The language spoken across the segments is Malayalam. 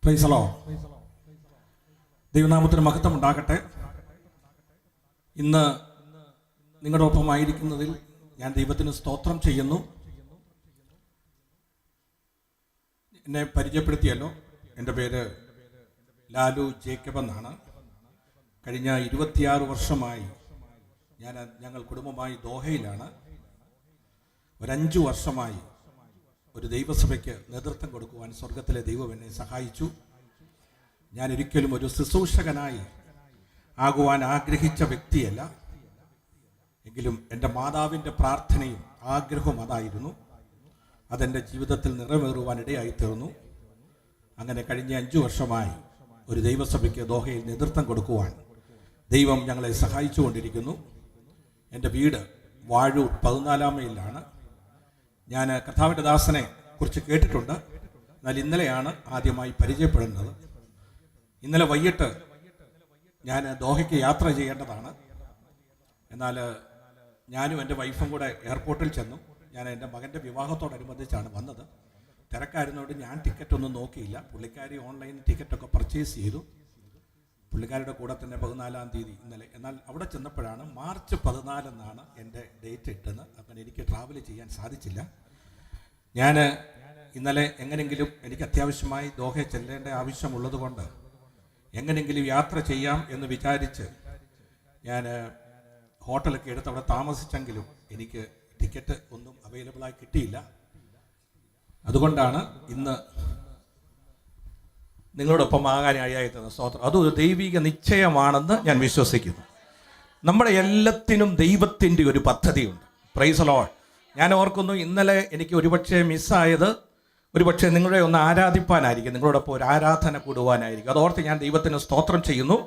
Price the Lord. ദൈവനാമത്തിന് മഹത്വം ഉണ്ടാകട്ടെ. ഇന്ന് നിങ്ങളുടെ ഒപ്പമായിരിക്കുന്നതിൽ ഞാൻ ദൈവത്തിന് സ്തോത്രം ചെയ്യുന്നു. എന്നെ പരിചയപ്പെടുത്തിയല്ലോ. എൻ്റെ പേര് ലാലു ജേക്കബ് എന്നാണ്. കഴിഞ്ഞ 26 വർഷമായി ഞങ്ങൾ കുടുംബമായി ദോഹയിലാണ്. ഒരു 5 വർഷമായി ഒരു ദൈവസഭയ്ക്ക് നേതൃത്വം കൊടുക്കുവാൻ സ്വർഗത്തിലെ ദൈവം എന്നെ സഹായിച്ചു. ഞാൻ ഒരിക്കലും ഒരു ശുശ്രൂഷകനായി ആകുവാൻ ആഗ്രഹിച്ച വ്യക്തിയല്ല. എങ്കിലും എൻ്റെ മാതാവിൻ്റെ പ്രാർത്ഥനയും ആഗ്രഹവും അതായിരുന്നു. അതെൻ്റെ ജീവിതത്തിൽ നിറവേറുവാൻ ഇടയായിത്തീർന്നു. അങ്ങനെ കഴിഞ്ഞ 5 വർഷമായി ഒരു ദൈവസഭയ്ക്ക് ദോഹയിൽ നേതൃത്വം കൊടുക്കുവാൻ ദൈവം ഞങ്ങളെ സഹായിച്ചുകൊണ്ടിരിക്കുന്നു. എൻ്റെ വീട് വാഴൂർ 14 മൈലിലാണ്. ഞാൻ കർത്താവിൻ്റെ ദാസനെ കുറിച്ച് കേട്ടിട്ടുണ്ട്. എന്നാൽ ഇന്നലെയാണ് ആദ്യമായി പരിചയപ്പെടുന്നത്. ഇന്നലെ വൈകിട്ട് ഞാൻ ദോഹയ്ക്ക് യാത്ര ചെയ്യേണ്ടതാണ്. എന്നാൽ ഞാനും എൻ്റെ വൈഫും കൂടെ എയർപോർട്ടിൽ ചെന്നു. ഞാൻ എൻ്റെ മകൻ്റെ വിവാഹത്തോടനുബന്ധിച്ചാണ് വന്നത്. തിരക്കായിരുന്നതുകൊണ്ട് ഞാൻ ടിക്കറ്റൊന്നും നോക്കിയില്ല. പുള്ളിക്കാരി ഓൺലൈൻ ടിക്കറ്റൊക്കെ പർച്ചേസ് ചെയ്തു. പുള്ളിക്കാരുടെ കൂടെ തന്നെ 14-ാം തീയതി ഇന്നലെ. എന്നാൽ അവിടെ ചെന്നപ്പോഴാണ് മാർച്ച് 14 എന്നാണ് എൻ്റെ ഡേറ്റ് ഇട്ടെന്ന്. അങ്ങനെ എനിക്ക് ട്രാവൽ ചെയ്യാൻ സാധിച്ചില്ല. ഞാൻ ഇന്നലെ എങ്ങനെയെങ്കിലും എനിക്ക് അത്യാവശ്യമായി ദോഹയിൽ ചെല്ലേണ്ട ആവശ്യമുള്ളത് കൊണ്ട് എങ്ങനെയെങ്കിലും യാത്ര ചെയ്യാം എന്ന് വിചാരിച്ച് ഞാൻ ഹോട്ടലൊക്കെ എടുത്ത് അവിടെ താമസിച്ചെങ്കിലും എനിക്ക് ടിക്കറ്റ് ഒന്നും അവൈലബിളായി കിട്ടിയില്ല. അതുകൊണ്ടാണ് ഇന്ന് നിങ്ങളോടൊപ്പം ആകാനായിരുന്ന സ്തോത്രം. അതൊരു ദൈവിക നിശ്ചയമാണെന്ന് ഞാൻ വിശ്വസിക്കുന്നു. നമ്മുടെ എല്ലാത്തിനും ദൈവത്തിൻ്റെ ഒരു പദ്ധതിയുണ്ട്. Price the Lord. ഞാൻ ഓർക്കുന്നു, ഇന്നലെ എനിക്ക് ഒരുപക്ഷെ മിസ്സായത് ഒരുപക്ഷെ നിങ്ങളെ ഒന്ന് ആരാധിപ്പാനായിരിക്കും, നിങ്ങളോടൊപ്പം ഒരു ആരാധന കൂടുവാനായിരിക്കും. അതോർത്ത് ഞാൻ ദൈവത്തിന് സ്തോത്രം ചെയ്യുന്നു.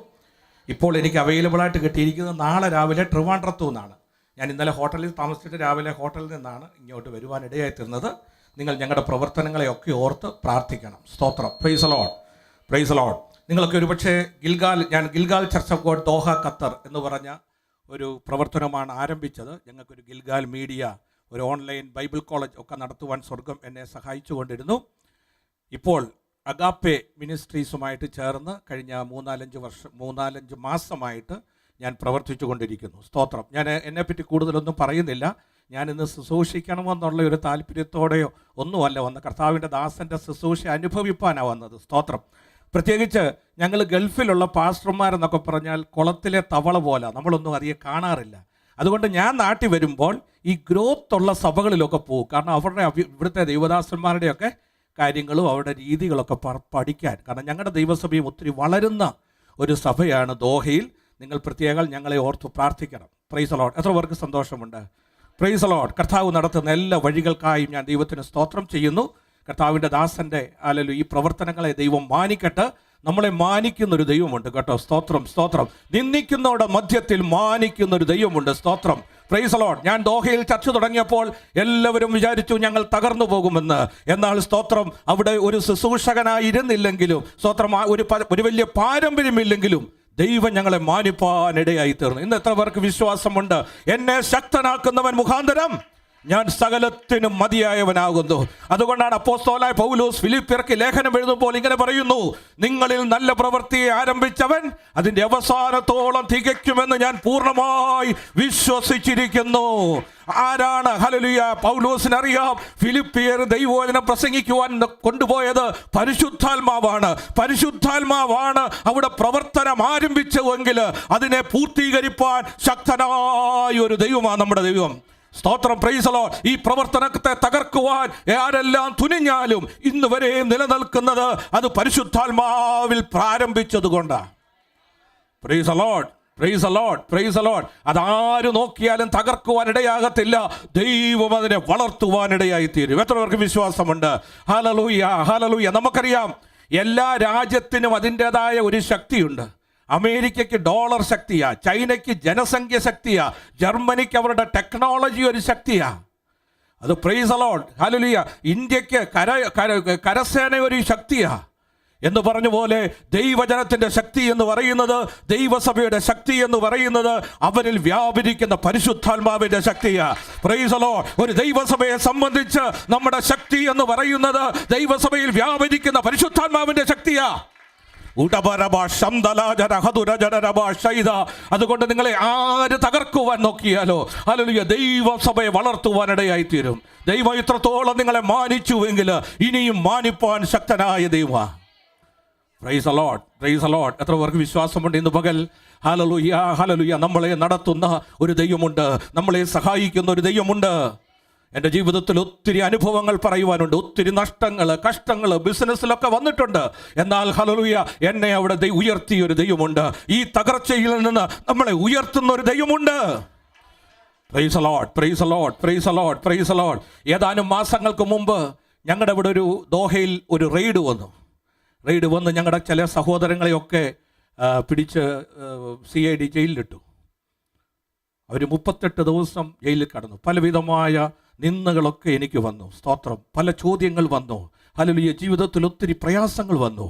ഇപ്പോൾ എനിക്ക് അവൈലബിളായിട്ട് കിട്ടിയിരിക്കുന്നത് നാളെ രാവിലെ ട്രിവാൻഡ്രത്തു നിന്നാണ്. ഞാൻ ഇന്നലെ ഹോട്ടലിൽ താമസിച്ചിട്ട് രാവിലെ ഹോട്ടലിൽ നിന്നാണ് ഇങ്ങോട്ട് വരുവാനിടയായിത്തീർന്നത്. നിങ്ങൾ ഞങ്ങളുടെ പ്രവർത്തനങ്ങളെയൊക്കെ ഓർത്ത് പ്രാർത്ഥിക്കണം. സ്തോത്രം. Praise the Lord. Praise the Lord. നിങ്ങളൊക്കെ ഒരുപക്ഷെ ഞാൻ Gilgal church of God Doha Qatar എന്ന് പറഞ്ഞ ഒരു പ്രവർത്തനമാണ് ആരംഭിച്ചത്. ഞങ്ങൾക്കൊരു ഗിൽഗാൽ മീഡിയ, ഒരു ഓൺലൈൻ ബൈബിൾ കോളേജ് ഒക്കെ നടത്തുവാൻ സ്വർഗം എന്നെ സഹായിച്ചു കൊണ്ടിരുന്നു. ഇപ്പോൾ അഗാപ്പെ മിനിസ്ട്രീസുമായിട്ട് ചേർന്ന് കഴിഞ്ഞ 3-4 മാസമായിട്ട് ഞാൻ പ്രവർത്തിച്ചു കൊണ്ടിരിക്കുന്നു. സ്തോത്രം. ഞാൻ എന്നെപ്പറ്റി കൂടുതലൊന്നും പറയുന്നില്ല. ഞാനിന്ന് ശുശ്രൂഷിക്കണമെന്നുള്ള ഒരു താല്പര്യത്തോടെയോ ഒന്നുമല്ല വന്നത്. കർത്താവിൻ്റെ ദാസൻ്റെ ശുശ്രൂഷ അനുഭവിപ്പാനാണ് വന്നത്. സ്തോത്രം. പ്രത്യേകിച്ച് ഞങ്ങൾ ഗൾഫിലുള്ള പാസ്റ്റർമാരെന്നൊക്കെ പറഞ്ഞാൽ കുളത്തിലെ തവള പോലെ നമ്മളൊന്നും അധികം കാണാറില്ല. അതുകൊണ്ട് ഞാൻ നാട്ടിൽ വരുമ്പോൾ ഈ ഗ്രോത്തുള്ള സഭകളിലൊക്കെ പോകും. കാരണം അവരുടെ ഇവിടുത്തെ ദൈവദാസന്മാരുടെയൊക്കെ കാര്യങ്ങളും അവരുടെ രീതികളൊക്കെ പഠിക്കാൻ. കാരണം ഞങ്ങളുടെ ദൈവസഭയും ഒത്തിരി വളരുന്ന ഒരു സഭയാണ് ദോഹയിൽ. നിങ്ങൾ പ്രത്യേകം ഞങ്ങളെ ഓർത്ത് പ്രാർത്ഥിക്കണം. Price the Lord. എത്ര പേർക്ക് സന്തോഷമുണ്ട്? Price the Lord. കർത്താവ് നടത്തുന്ന എല്ലാ വഴികൾക്കായും ഞാൻ ദൈവത്തിന് സ്തോത്രം ചെയ്യുന്നു. കർത്താവിൻ്റെ ദാസൻ്റെ ഈ പ്രവർത്തനങ്ങളെ ദൈവം മാനിക്കട്ടെ. നമ്മളെ മാനിക്കുന്നൊരു ദൈവമുണ്ട് കേട്ടോ. സ്തോത്രം. സ്തോത്രം. നിന്ദിക്കുന്നവരുടെ മധ്യത്തിൽ മാനിക്കുന്നൊരു ദൈവമുണ്ട്. സ്തോത്രം. Praise the Lord. ഞാൻ ദോഹയിൽ ചർച്ച തുടങ്ങിയപ്പോൾ എല്ലാവരും വിചാരിച്ചു ഞങ്ങൾ തകർന്നു പോകുമെന്ന്. എന്നാൽ സ്തോത്രം, അവിടെ ഒരു ശുശ്രൂഷകനായിരുന്നില്ലെങ്കിലും, സ്തോത്രം, ഒരു വലിയ പാരമ്പര്യമില്ലെങ്കിലും ദൈവം ഞങ്ങളെ മാനിപ്പാനിടയായി തീർന്നു. ഇന്ന് എത്ര പേർക്ക് വിശ്വാസമുണ്ട്? എന്നെ ശക്തനാക്കുന്നവൻ മുഖാന്തരം ഞാൻ സകലത്തിനും മതിയായവനാകുന്നു. അതുകൊണ്ടാണ് അപ്പോസ്തലനായ പൗലോസ് ഫിലിപ്പിയർക്ക് ലേഖനം എഴുതുമ്പോൾ ഇങ്ങനെ പറയുന്നു: നിങ്ങളിൽ നല്ല പ്രവൃത്തിയെ ആരംഭിച്ചവൻ അതിൻ്റെ അവസാനത്തോളം തികയ്ക്കുമെന്ന് ഞാൻ പൂർണ്ണമായി വിശ്വസിച്ചിരിക്കുന്നു. ആരാണ്? ഹല്ലേലൂയ. പൗലോസിനറിയാം, ഫിലിപ്പിയർ ദൈവവചനം പ്രസംഗിക്കുവാൻ കൊണ്ടുപോയത് പരിശുദ്ധാത്മാവാണ്. പരിശുദ്ധാത്മാവാണ് അവിടെ പ്രവർത്തനം ആരംഭിച്ചതെങ്കിൽ അതിനെ പൂർത്തീകരിപ്പാൻ ശക്തനായ ഒരു ദൈവമാണ് നമ്മുടെ ദൈവം. സ്തോത്രം. Praise the Lord. ഈ പ്രവർത്തനത്തെ തകർക്കുവാൻ ആരെല്ലാം തുനിഞ്ഞാലും ഇന്ന് വരെ നിലനിൽക്കുന്നത് അത് പരിശുദ്ധാത്മാവിൽ പ്രാരംഭിച്ചതുകൊണ്ടാണ്. Praise the Lord. Praise the Lord. Praise the Lord. അതാര് നോക്കിയാലും തകർക്കുവാൻ ഇടയാകത്തില്ല. ദൈവം അതിനെ വളർത്തുവാൻ ഇടയായി തീരും. എത്ര പേർക്ക് വിശ്വാസമുണ്ട്? ഹല്ലേലൂയ. ഹല്ലേലൂയ. നമുക്കറിയാം, എല്ലാ രാജ്യത്തിനും അതിൻ്റെതായ ഒരു ശക്തിയുണ്ട്. അമേരിക്കയ്ക്ക് ഡോളർ ശക്തിയാ, ചൈനയ്ക്ക് ജനസംഖ്യ ശക്തിയാ, ജർമ്മനിക്ക് അവരുടെ ടെക്നോളജി ഒരു ശക്തിയാ. അത് പ്രൈസ് ദി ലോർഡ്. ഹല്ലേലൂയ. ഇന്ത്യക്ക് കരസേന ഒരു ശക്തിയാ. എന്ന് പറഞ്ഞ പോലെ ദൈവജനത്തിന്റെ ശക്തി എന്ന് പറയുന്നത്, ദൈവസഭയുടെ ശക്തി എന്ന് പറയുന്നത് അവരിൽ വ്യാപരിക്കുന്ന പരിശുദ്ധാത്മാവിന്റെ ശക്തിയാ. Price the Lord. ഒരു ദൈവസഭയെ സംബന്ധിച്ച് നമ്മുടെ ശക്തി എന്ന് പറയുന്നത് ദൈവസഭയിൽ വ്യാപരിക്കുന്ന പരിശുദ്ധാത്മാവിന്റെ ശക്തിയാ. അതുകൊണ്ട് നിങ്ങളെ ആര് തകർക്കുവാൻ നോക്കിയാലോ ഹല്ലേലൂയ, ദൈവസഭയെ വളർത്തുവാനിടയായിത്തീരും. ദൈവം ഇത്രത്തോളം നിങ്ങളെ മാനിച്ചുവെങ്കിൽ ഇനിയും മാനിപ്പാൻ ശക്തനായ ദൈവം. Price the Lord, praise the Lord. എത്ര പേർക്ക് വിശ്വാസമുണ്ട് ഇന്ന് പകൽ? Hallelujah, hallelujah. നമ്മളെ നടത്തുന്ന ഒരു ദൈവമുണ്ട്, നമ്മളെ സഹായിക്കുന്ന ഒരു ദൈവമുണ്ട്. എൻ്റെ ജീവിതത്തിൽ ഒത്തിരി അനുഭവങ്ങൾ പറയുവാനുണ്ട്, ഒത്തിരി നഷ്ടങ്ങൾ, കഷ്ടങ്ങൾ ബിസിനസ്സിലൊക്കെ വന്നിട്ടുണ്ട്. എന്നാൽ ഹല്ലേലൂയ, എന്നെ അവിടെ ഉയർത്തിയ ഒരു ദൈവമുണ്ട്. ഈ തകർച്ചയിൽ നിന്ന് നമ്മളെ ഉയർത്തുന്ന ഒരു ദൈവമുണ്ട്. Price the Lord, praise the Lord, praise the Lord, praise the Lord. ഏതാനും മാസങ്ങൾക്ക് മുമ്പ് ഞങ്ങളുടെ ഇവിടെ ഒരു ദോഹയിൽ ഒരു റെയ്ഡ് വന്ന് ഞങ്ങളുടെ ചില സഹോദരങ്ങളെയൊക്കെ പിടിച്ച് CID ജയിലിലിട്ടു. അവർ 38 ദിവസം ജയിലിൽ കടന്നു. പലവിധമായ നിന്ദകളൊക്കെ എനിക്ക് വന്നു. സ്തോത്രം. പല ചോദ്യങ്ങൾ വന്നു. ഹല്ലേലൂയ. ജീവിതത്തിൽ ഒത്തിരി പ്രയാസങ്ങൾ വന്നു.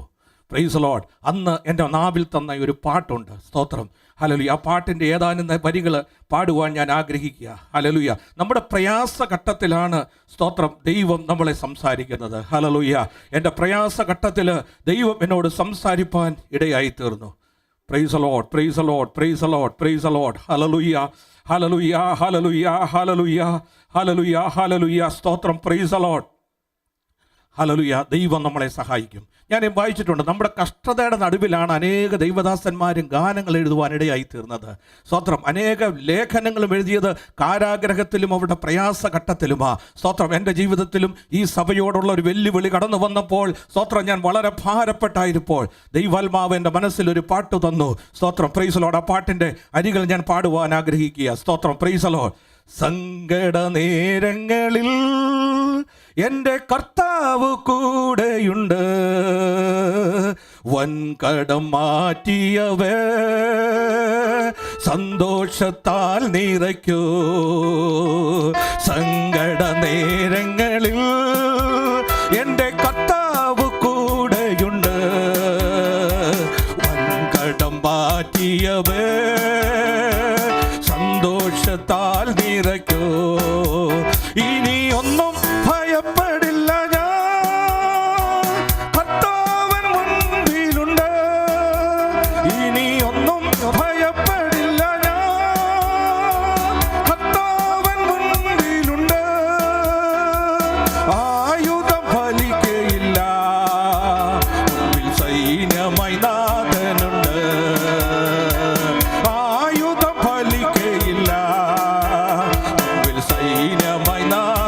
Price the Lord. അന്ന് എൻ്റെ നാവിൽ തന്ന ഒരു പാട്ടുണ്ട്. സ്തോത്രം. ഹല്ലേലൂയ. ആ പാട്ടിൻ്റെ ഏതാനും വരികൾ പാടുവാൻ ഞാൻ ആഗ്രഹിക്കുക. ഹല്ലേലൂയ. നമ്മുടെ പ്രയാസഘട്ടത്തിലാണ് സ്തോത്രം ദൈവം നമ്മളെ സംസാരിക്കുന്നത്. ഹല്ലേലൂയ. എൻ്റെ പ്രയാസഘട്ടത്തിൽ ദൈവം എന്നോട് സംസാരിപ്പാൻ ഇടയായി തീർന്നു. Praise the Lord, praise the Lord, praise the Lord, praise the Lord. Hallelujah, hallelujah, hallelujah, hallelujah, hallelujah, hallelujah. സ്തോത്രം. Praise the Lord. ഹല്ലേലൂയ. ദൈവം നമ്മളെ സഹായിക്കും. ഞാൻ വായിച്ചിട്ടുണ്ട്, നമ്മുടെ കഷ്ടതയുടെ നടുവിലാണ് അനേക ദൈവദാസന്മാരും ഗാനങ്ങൾ എഴുതുവാനിടയായി തീർന്നത്. സ്തോത്രം. അനേക ലേഖനങ്ങളും എഴുതിയത് കാരാഗ്രഹത്തിലും അവരുടെ പ്രയാസഘട്ടത്തിലുമാ. സ്തോത്രം. എൻ്റെ ജീവിതത്തിലും ഈ സഭയോടുള്ള ഒരു വെല്ലുവിളി കടന്നു വന്നപ്പോൾ സ്തോത്രം, ഞാൻ വളരെ ഭാരപ്പെട്ടായിരുപ്പോൾ ദൈവാത്മാവ് എൻ്റെ മനസ്സിലൊരു പാട്ട് തന്നു. സ്തോത്രം. Praise the Lord. ആ പാട്ടിൻ്റെ അരികൾ ഞാൻ പാടുവാൻ ആഗ്രഹിക്കുക. സ്തോത്രം. Praise the Lord. സങ്കട നേരങ്ങളിൽ എൻ്റെ കർത്താവ് കൂടെയുണ്ട്, വൻകടം മാറ്റിയവ സന്തോഷത്താൽ നിറയ്ക്കൂ. സങ്കട നേരങ്ങളിൽ എൻ്റെ കർത്താവ് കൂടെയുണ്ട്, വൻകടം മാറ്റിയവ സന്തോഷത്താൽ നിറയ്ക്കൂ. ഇനി ഒന്നും ഭയപ്പെടില്ല ഞാൻ, കർത്താവൻ മുൻപിലുണ്ട്. ഇനി ഒന്നും ഭയപ്പെടില്ല ഞാൻ, കർത്താവൻ മുൻപിലുണ്ട്. ആയുധം ഫലിക്കയില്ല, മുൻപിൽ സൈന്യമായി നാഥനുണ്ട്. ആയുധം ഫലിക്കയില്ല, മുൻപിൽ സൈന്യമായി നാഥനുണ്ട്.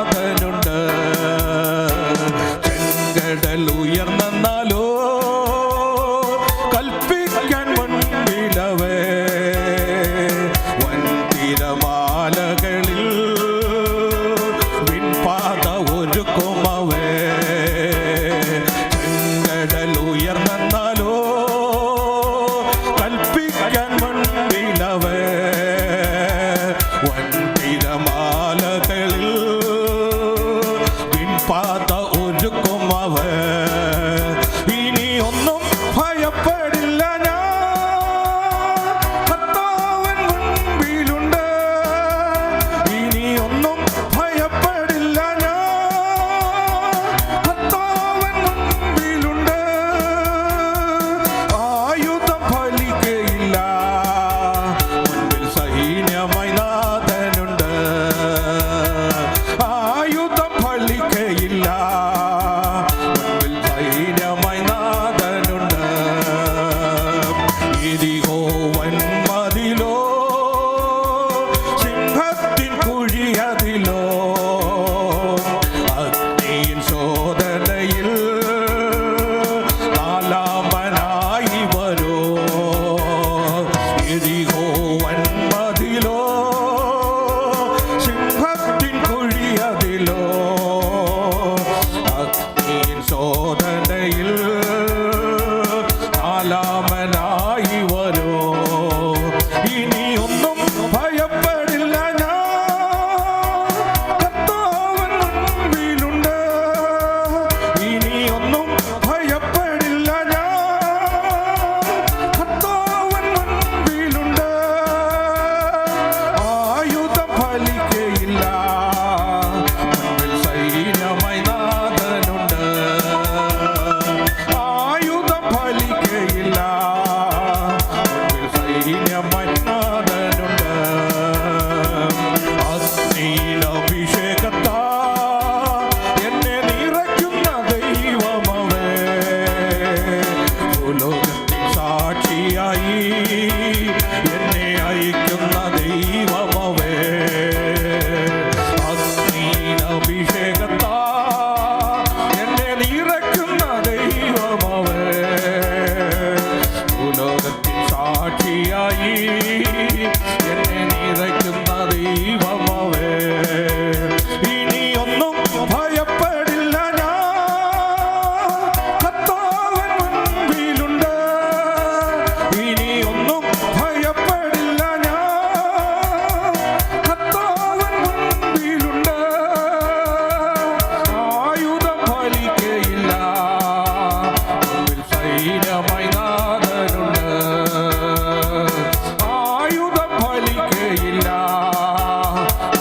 ഭയമില്ല,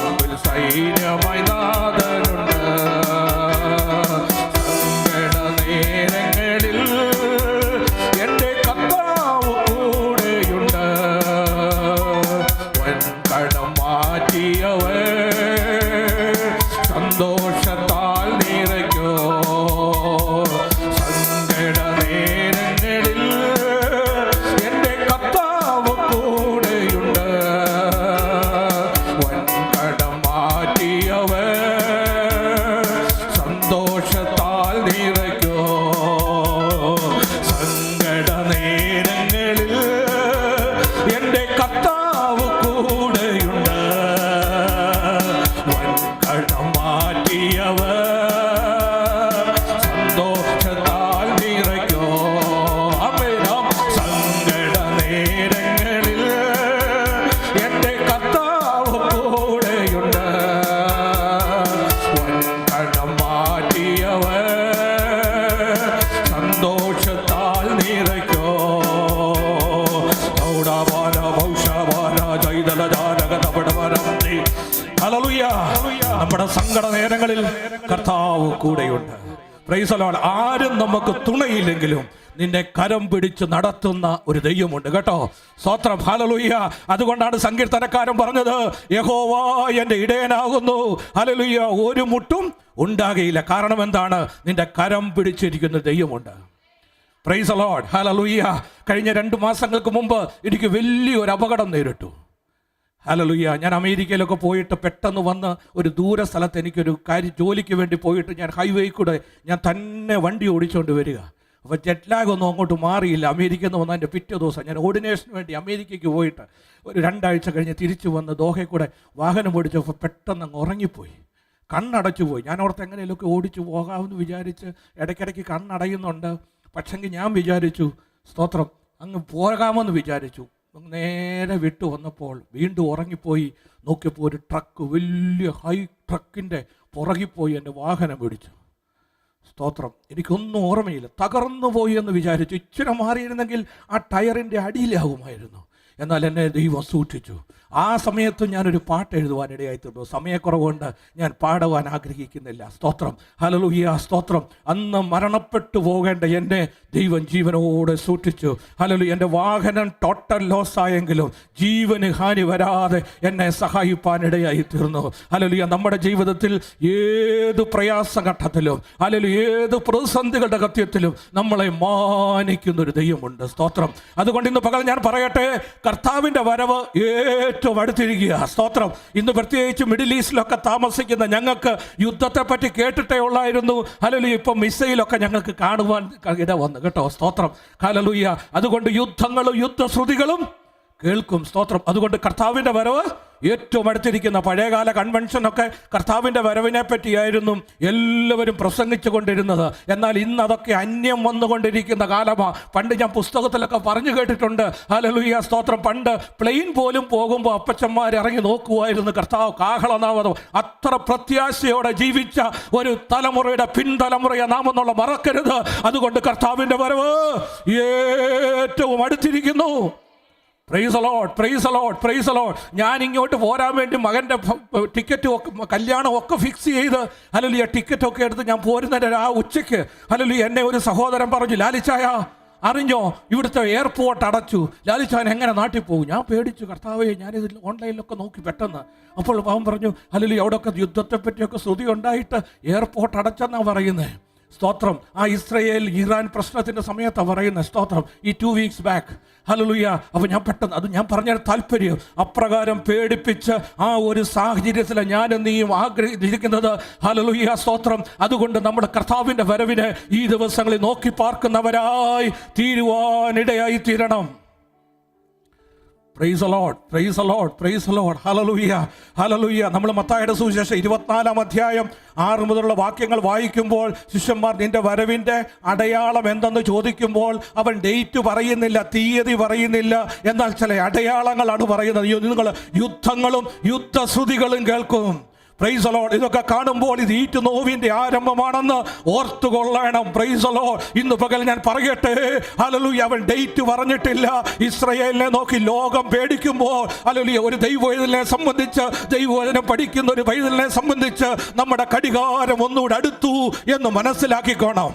മുമ്പിൽ സൈന്യമായി നാഥനുണ്ട്. സങ്കട നേരങ്ങളിൽ എൻ്റെ കർത്താവ് കൂടെയുണ്ട്. വൻകടം മാറ്റിയവൻ സന്തോഷത്താൽ നിറയ്ക്കോ. സങ്കട നേരങ്ങളിൽ എൻ്റെ കർത്താവ് കൂടെയുണ്ട്. വൻകടം മാറ്റിയവൻ സന്തോഷത്താൽ നിറയ്ക്കോ. സങ്കട നേരങ്ങളിൽ എൻ്റെ കർത്താവ് കൂടെയുണ്ട്. വൻകടം മാറ്റിയവൻ സന്തോഷത്താൽ നിറയ്ക്കോ. അമേനാം. സങ്കട നേരങ്ങളിൽ എൻ്റെ കർത്താവ് കൂടെയുണ്ട്. വൻകടം മാറ്റിയവൻ സന്തോഷത്താൽ നിറയ്ക്കോ. നമ്മുടെ സങ്കട നേരങ്ങളിൽ കർത്താവ് കൂടെയുണ്ട്. Price the Lord. ആരും നമുക്ക് തുണയില്ലെങ്കിലും നിന്നെ കരം പിടിച്ച് നടത്തുന്ന ഒരു ദൈവമുണ്ട് കേട്ടോ. സ്തോത്രം. ഹല്ലേലൂയ. അതുകൊണ്ടാണ് സങ്കീർത്തനക്കാരൻ പറഞ്ഞത്, യഹോവ എൻ്റെ ഇടയനാകുന്നു, ഹല്ലേലൂയ, ഒരു മുട്ടും ഉണ്ടാകയില്ല. കാരണം എന്താണ്? നിന്റെ കരം പിടിച്ചിരിക്കുന്ന ദൈവമുണ്ട്. Price the Lord. ഹല്ലേലൂയ. കഴിഞ്ഞ 2 മാസങ്ങൾക്ക് മുമ്പ് എനിക്ക് വലിയൊരു അപകടം നേരിട്ടു. ഹല്ലേലൂയ. ഞാൻ അമേരിക്കയിലൊക്കെ പോയിട്ട് പെട്ടെന്ന് വന്ന് ഒരു ദൂര സ്ഥലത്ത് എനിക്കൊരു ജോലിക്ക് വേണ്ടി പോയിട്ട് ഞാൻ ഹൈവേയിൽ കൂടെ ഞാൻ തന്നെ വണ്ടി ഓടിച്ചുകൊണ്ട് വരിക. അപ്പോൾ ജെറ്റ് ലാഗ് ഒന്നും അങ്ങോട്ട് മാറിയില്ല. അമേരിക്കയിൽ നിന്ന് വന്നതിൻ്റെ പിറ്റേ ദിവസം ഞാൻ ഓർഡിനേഷന് വേണ്ടി അമേരിക്കയ്ക്ക് പോയിട്ട് ഒരു 2 ആഴ്ച കഴിഞ്ഞ് തിരിച്ചു വന്ന് ദോഹയിൽ കൂടെ വാഹനം ഓടിച്ചപ്പോൾ പെട്ടെന്ന് അങ്ങ് ഉറങ്ങിപ്പോയി, കണ്ണടച്ചു പോയി. ഞാൻ ഓർത്ത് എങ്ങനെയൊക്കെ ഓടിച്ചു പോകാമെന്ന് വിചാരിച്ച് ഇടയ്ക്കിടയ്ക്ക് കണ്ണടയുന്നുണ്ട്. പക്ഷെങ്കിൽ ഞാൻ വിചാരിച്ചു, സ്തോത്രം, അങ്ങ് പോകാമെന്ന് വിചാരിച്ചു. നേരെ വിട്ടു വന്നപ്പോൾ വീണ്ടും ഉറങ്ങിപ്പോയി. നോക്കിയപ്പോൾ ഒരു ട്രക്ക്, വലിയ ഹൈ ട്രക്കിൻ്റെ പുറകിൽ പോയി എൻ്റെ വാഹനം പിടിച്ചു. സ്തോത്രം. എനിക്കൊന്നും ഓർമ്മയില്ല. തകർന്നു പോയി എന്ന് വിചാരിച്ചു. ഇച്ചിരി മാറിയിരുന്നെങ്കിൽ ആ ടയറിൻ്റെ അടിയിലാകുമായിരുന്നു. എന്നാൽ എന്നെ ദൈവം സൂക്ഷിച്ചു. ആ സമയത്ത് ഞാനൊരു പാട്ട് എഴുതുവാനിടയായി തീർന്നു. സമയക്കുറവുകൊണ്ട് ഞാൻ പാടുവാൻ ആഗ്രഹിക്കുന്നില്ല. സ്തോത്രം. ഹല്ലേലൂയ. സ്തോത്രം. അന്ന് മരണപ്പെട്ടു പോകേണ്ട എന്നെ ദൈവം ജീവനോടെ സൂക്ഷിച്ചു. ഹല്ലേലൂയ. എൻ്റെ വാഹനം ടോട്ടൽ ലോസ് ആയെങ്കിലും ജീവന് ഹാനി വരാതെ എന്നെ സഹായിപ്പാനിടയായി തീർന്നു. ഹല്ലേലൂയ. നമ്മുടെ ജീവിതത്തിൽ ഏത് പ്രയാസഘട്ടത്തിലും, ഹല്ലേലൂയ, ഏത് പ്രതിസന്ധികളുടെ കത്യത്തിലും നമ്മളെ മാനിക്കുന്നൊരു ദൈവമുണ്ട്. സ്തോത്രം. അതുകൊണ്ട് ഇന്ന് പകൽ ഞാൻ പറയട്ടെ, കർത്താവിൻ്റെ വരവ് ഏറ്റവും അടുത്തിരിക്കുക. സ്തോത്രം. ഇന്ന് പ്രത്യേകിച്ച് മിഡിൽ ഈസ്റ്റിലൊക്കെ താമസിക്കുന്ന ഞങ്ങൾക്ക് യുദ്ധത്തെ പറ്റി കേട്ടിട്ടേ ഉള്ളായിരുന്നു. ഹല്ലേലൂയ. ഇപ്പം മിസൈലൊക്കെ ഞങ്ങൾക്ക് കാണുവാൻ ഇട വന്നു കേട്ടോ. സ്തോത്രം. ഹല്ലേലൂയ. അതുകൊണ്ട് യുദ്ധങ്ങളും യുദ്ധശ്രുതികളും കേൾക്കും. സ്തോത്രം. അതുകൊണ്ട് കർത്താവിൻ്റെ വരവ് ഏറ്റവും അടുത്തിരിക്കുന്ന പഴയകാല കൺവെൻഷനൊക്കെ കർത്താവിൻ്റെ വരവിനെ പറ്റിയായിരുന്നു എല്ലാവരും പ്രസംഗിച്ചു കൊണ്ടിരുന്നത്. എന്നാൽ ഇന്ന് അതൊക്കെ അന്യം വന്നുകൊണ്ടിരിക്കുന്ന കാലമാണ്. പണ്ട് ഞാൻ പുസ്തകത്തിലൊക്കെ പറഞ്ഞു കേട്ടിട്ടുണ്ട്. ഹല്ലേലൂയ. സ്തോത്രം. പണ്ട് പ്ലെയിൻ പോലും പോകുമ്പോൾ അപ്പച്ചന്മാർ ഇറങ്ങി നോക്കുമായിരുന്നു കർത്താവ് കാഹളനാമം. അത്ര പ്രത്യാശയോടെ ജീവിച്ച ഒരു തലമുറയുടെ പിൻതലമുറയെ നാം എന്നുള്ള മറക്കരുത്. അതുകൊണ്ട് കർത്താവിൻ്റെ വരവ് ഏറ്റവും അടുത്തിരിക്കുന്നു. Price the Lord. Praise the Lord. Praise the Lord. ഞാൻ ഇങ്ങോട്ട് പോരാൻ വേണ്ടി മകൻ്റെ ടിക്കറ്റും ഒക്കെ കല്യാണം ഒക്കെ ഫിക്സ് ചെയ്ത്, ഹല്ലേലൂയ, ടിക്കറ്റൊക്കെ എടുത്ത് ഞാൻ പോരുന്നതിൻ്റെ ആ ഉച്ചയ്ക്ക്, ഹല്ലേലൂയ, എന്നെ ഒരു സഹോദരൻ പറഞ്ഞു, ലാലിച്ചായ അറിഞ്ഞോ ഇവിടുത്തെ എയർപോർട്ട് അടച്ചു, ലാലിച്ചാൻ എങ്ങനെ നാട്ടിൽ പോകും? ഞാൻ പേടിച്ചു. കർത്താവേ, ഞാനിതിൽ ഓൺലൈനിലൊക്കെ നോക്കി പെട്ടെന്ന്. അപ്പോൾ അവൻ പറഞ്ഞു, ഹല്ലേലൂയ, അവിടെയൊക്കെ യുദ്ധത്തെപ്പറ്റിയൊക്കെ ശ്രുതി ഉണ്ടായിട്ട് എയർപോർട്ട് അടച്ചെന്നാണ് പറയുന്നത്. സ്തോത്രം. ആ ഇസ്രയേൽ ഇറാൻ പ്രശ്നത്തിൻ്റെ സമയത്താണ് പറയുന്നത്. സ്തോത്രം. ഈ 2 വീക്സ് ബാക്ക്. ഹല്ലേലൂയ. അപ്പോൾ ഞാൻ പെട്ടെന്ന്, അത് ഞാൻ പറഞ്ഞ താല്പര്യം, അപ്രകാരം പേടിപ്പിച്ച് ആ ഒരു സാഹചര്യത്തിലാണ് ഞാനും നീയും ആഗ്രഹിച്ചിരിക്കുന്നത്. ഹല്ലേലൂയ. സ്തോത്രം. അതുകൊണ്ട് നമ്മുടെ കർത്താവിൻ്റെ വരവിനെ ഈ ദിവസങ്ങളിൽ നോക്കി പാർക്കുന്നവരായി തീരുവാനിടയായി തീരണം. Price the Lord. Praise the Lord. Praise the Lord. Hallelujah. Hallelujah. നമ്മൾ മത്തായിയുടെ സുവിശേഷം 24-ാം അധ്യായം 6 മുതലുള്ള വാക്യങ്ങൾ വായിക്കുമ്പോൾ, ശിഷ്യന്മാർ നിന്റെ വരവിൻ്റെ അടയാളം എന്തെന്ന് ചോദിക്കുമ്പോൾ അവൻ ഡേറ്റ് പറയുന്നില്ല, തീയതി പറയുന്നില്ല. എന്നാൽ ചില അടയാളങ്ങളാണ് പറയുന്നത്. നിങ്ങൾ യുദ്ധങ്ങളും യുദ്ധശ്രുതികളും കേൾക്കും. Praise the Lord. ഇതൊക്കെ കാണുമ്പോൾ ഇത് ഈറ്റ് നോവിന്റെ ആരംഭമാണെന്ന് ഓർത്തുകൊള്ളണം. Praise the Lord. ഇന്ന് പകൽ ഞാൻ പറയട്ടെ, ഹല്ലേലൂയ, അവൻ ഡേറ്റ് പറഞ്ഞിട്ടില്ല. ഇസ്രായേലിനെ നോക്കി ലോകം പേടിക്കുമ്പോൾ, ഹല്ലേലൂയ, ഒരു ദൈവവചനത്തെ സംബന്ധിച്ച്, ദൈവവചനം പഠിക്കുന്ന ഒരു പൈതലിനെ സംബന്ധിച്ച് നമ്മുടെ കടികാരം ഒന്നുകൂടെ അടുത്തു എന്ന് മനസ്സിലാക്കിക്കോണം.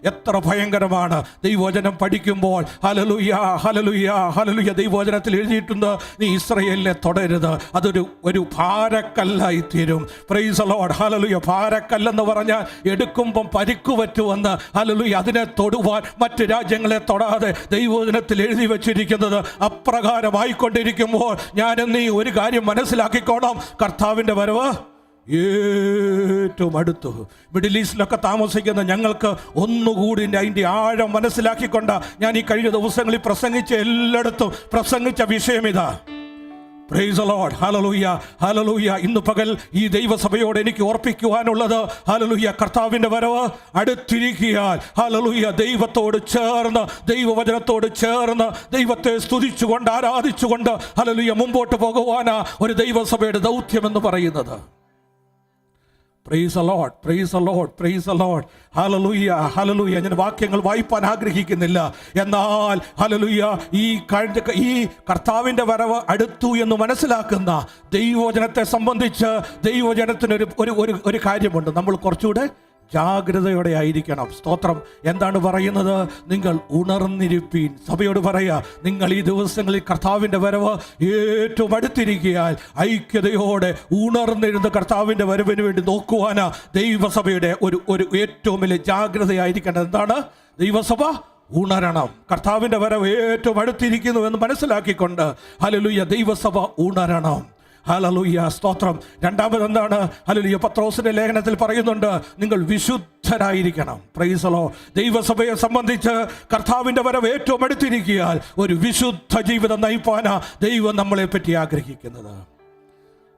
എത്ര ഭയങ്കരമാണ് ദൈവവചനം പഠിക്കുമ്പോൾ. Hallelujah, hallelujah, hallelujah. ദൈവവചനത്തിൽ എഴുതിയിട്ടുണ്ട്, നീ ഇസ്രായേലിനെ തൊടരുത്, ഒരു ഭാരക്കല്ലായി തീരും. Price the Lord. ഹല്ലേലൂയ. ഭാരക്കല്ലെന്ന് പറഞ്ഞാൽ എടുക്കുമ്പം പരിക്കു പറ്റുമെന്ന്. ഹല്ലേലൂയ. അതിനെ തൊടുവാൻ മറ്റ് രാജ്യങ്ങളെ തൊടാതെ ദൈവവചനത്തിൽ എഴുതി വെച്ചിരിക്കുന്നത് അപ്രകാരമായിക്കൊണ്ടിരിക്കുമ്പോൾ ഞാനും നീ ഒരു കാര്യം മനസ്സിലാക്കിക്കോണം, കർത്താവിൻ്റെ വരവ് ഏറ്റവും അടുത്തു. മിഡിൽ ഈസ്റ്റിലൊക്കെ താമസിക്കുന്ന ഞങ്ങൾക്ക് ഒന്നുകൂടി അതിൻ്റെ ആഴം മനസ്സിലാക്കിക്കൊണ്ട് ഞാൻ ഈ കഴിഞ്ഞ ദിവസങ്ങളിൽ പ്രസംഗിച്ച എല്ലായിടത്തും പ്രസംഗിച്ച വിഷയം ഇതാ. Price the Lord. Hallelujah, hallelujah. ഇന്ന് പകൽ ഈ ദൈവസഭയോട് എനിക്ക് ഓർപ്പിക്കുവാനുള്ളത്, ഹല്ലേലൂയ, കർത്താവിൻ്റെ വരവ് അടുത്തിരിക്കുകയാൽ, ഹല്ലേലൂയ, ദൈവത്തോട് ചേർന്ന്, ദൈവവചനത്തോട് ചേർന്ന്, ദൈവത്തെ സ്തുതിച്ചുകൊണ്ട് ആരാധിച്ചുകൊണ്ട്, ഹല്ലേലൂയ, മുമ്പോട്ട് പോകുവാനാ ഒരു ദൈവസഭയുടെ ദൗത്യമെന്ന് പറയുന്നത്. Price the Lord, praise the Lord, praise the Lord. Hallelujah, hallelujah. ഞാൻ വാക്യങ്ങൾ വായിപ്പാൻ ആഗ്രഹിക്കുന്നില്ല. എന്നാൽ ഹല്ലേലൂയ, ഈ കർത്താവിൻ്റെ വരവ് അടുത്തു എന്ന് മനസ്സിലാക്കുന്ന ദൈവവചനത്തെ സംബന്ധിച്ച് ദൈവവചനത്തിന് ഒരു കാര്യമുണ്ട്. നമ്മൾ കുറച്ചുകൂടെ ജാഗ്രതയോടെ ആയിരിക്കണം. സ്തോത്രം. എന്താണ് പറയുന്നത്? നിങ്ങൾ ഉണർന്നിരിപ്പീൻ. സഭയോട് പറയാ, നിങ്ങൾ ഈ ദിവസങ്ങളിൽ കർത്താവിൻ്റെ വരവ് ഏറ്റവും അടുത്തിരിക്കയാൽ ഐക്യതയോടെ ഉണർന്നിരുന്ന് കർത്താവിൻ്റെ വരവിന് വേണ്ടി നോക്കുവാനാ ദൈവസഭയുടെ ഒരു ഏറ്റവും വലിയ ജാഗ്രതയായിരിക്കേണ്ടത്. എന്താണ്? ദൈവസഭ ഉണരണം. കർത്താവിൻ്റെ വരവ് ഏറ്റവും അടുത്തിരിക്കുന്നു എന്ന് മനസ്സിലാക്കിക്കൊണ്ട്, ഹല്ലേലൂയ, ദൈവസഭ ഉണരണം. ഹല്ലേലൂയ, സ്തോത്രം. രണ്ടാമത് എന്താണ്? ഹല്ലേലൂയ, പത്രോസിന്റെ ലേഖനത്തിൽ പറയുന്നുണ്ട്, നിങ്ങൾ വിശുദ്ധരായിരിക്കണം. Praise the Lord. ദൈവസഭയെ സംബന്ധിച്ച് കർത്താവിൻ്റെ വരവ് ഏറ്റവും അടുത്തിരിക്കുകയാൽ ഒരു വിശുദ്ധ ജീവിതം നയിപ്പാനാ ദൈവം നമ്മളെ പറ്റി ആഗ്രഹിക്കുന്നത്.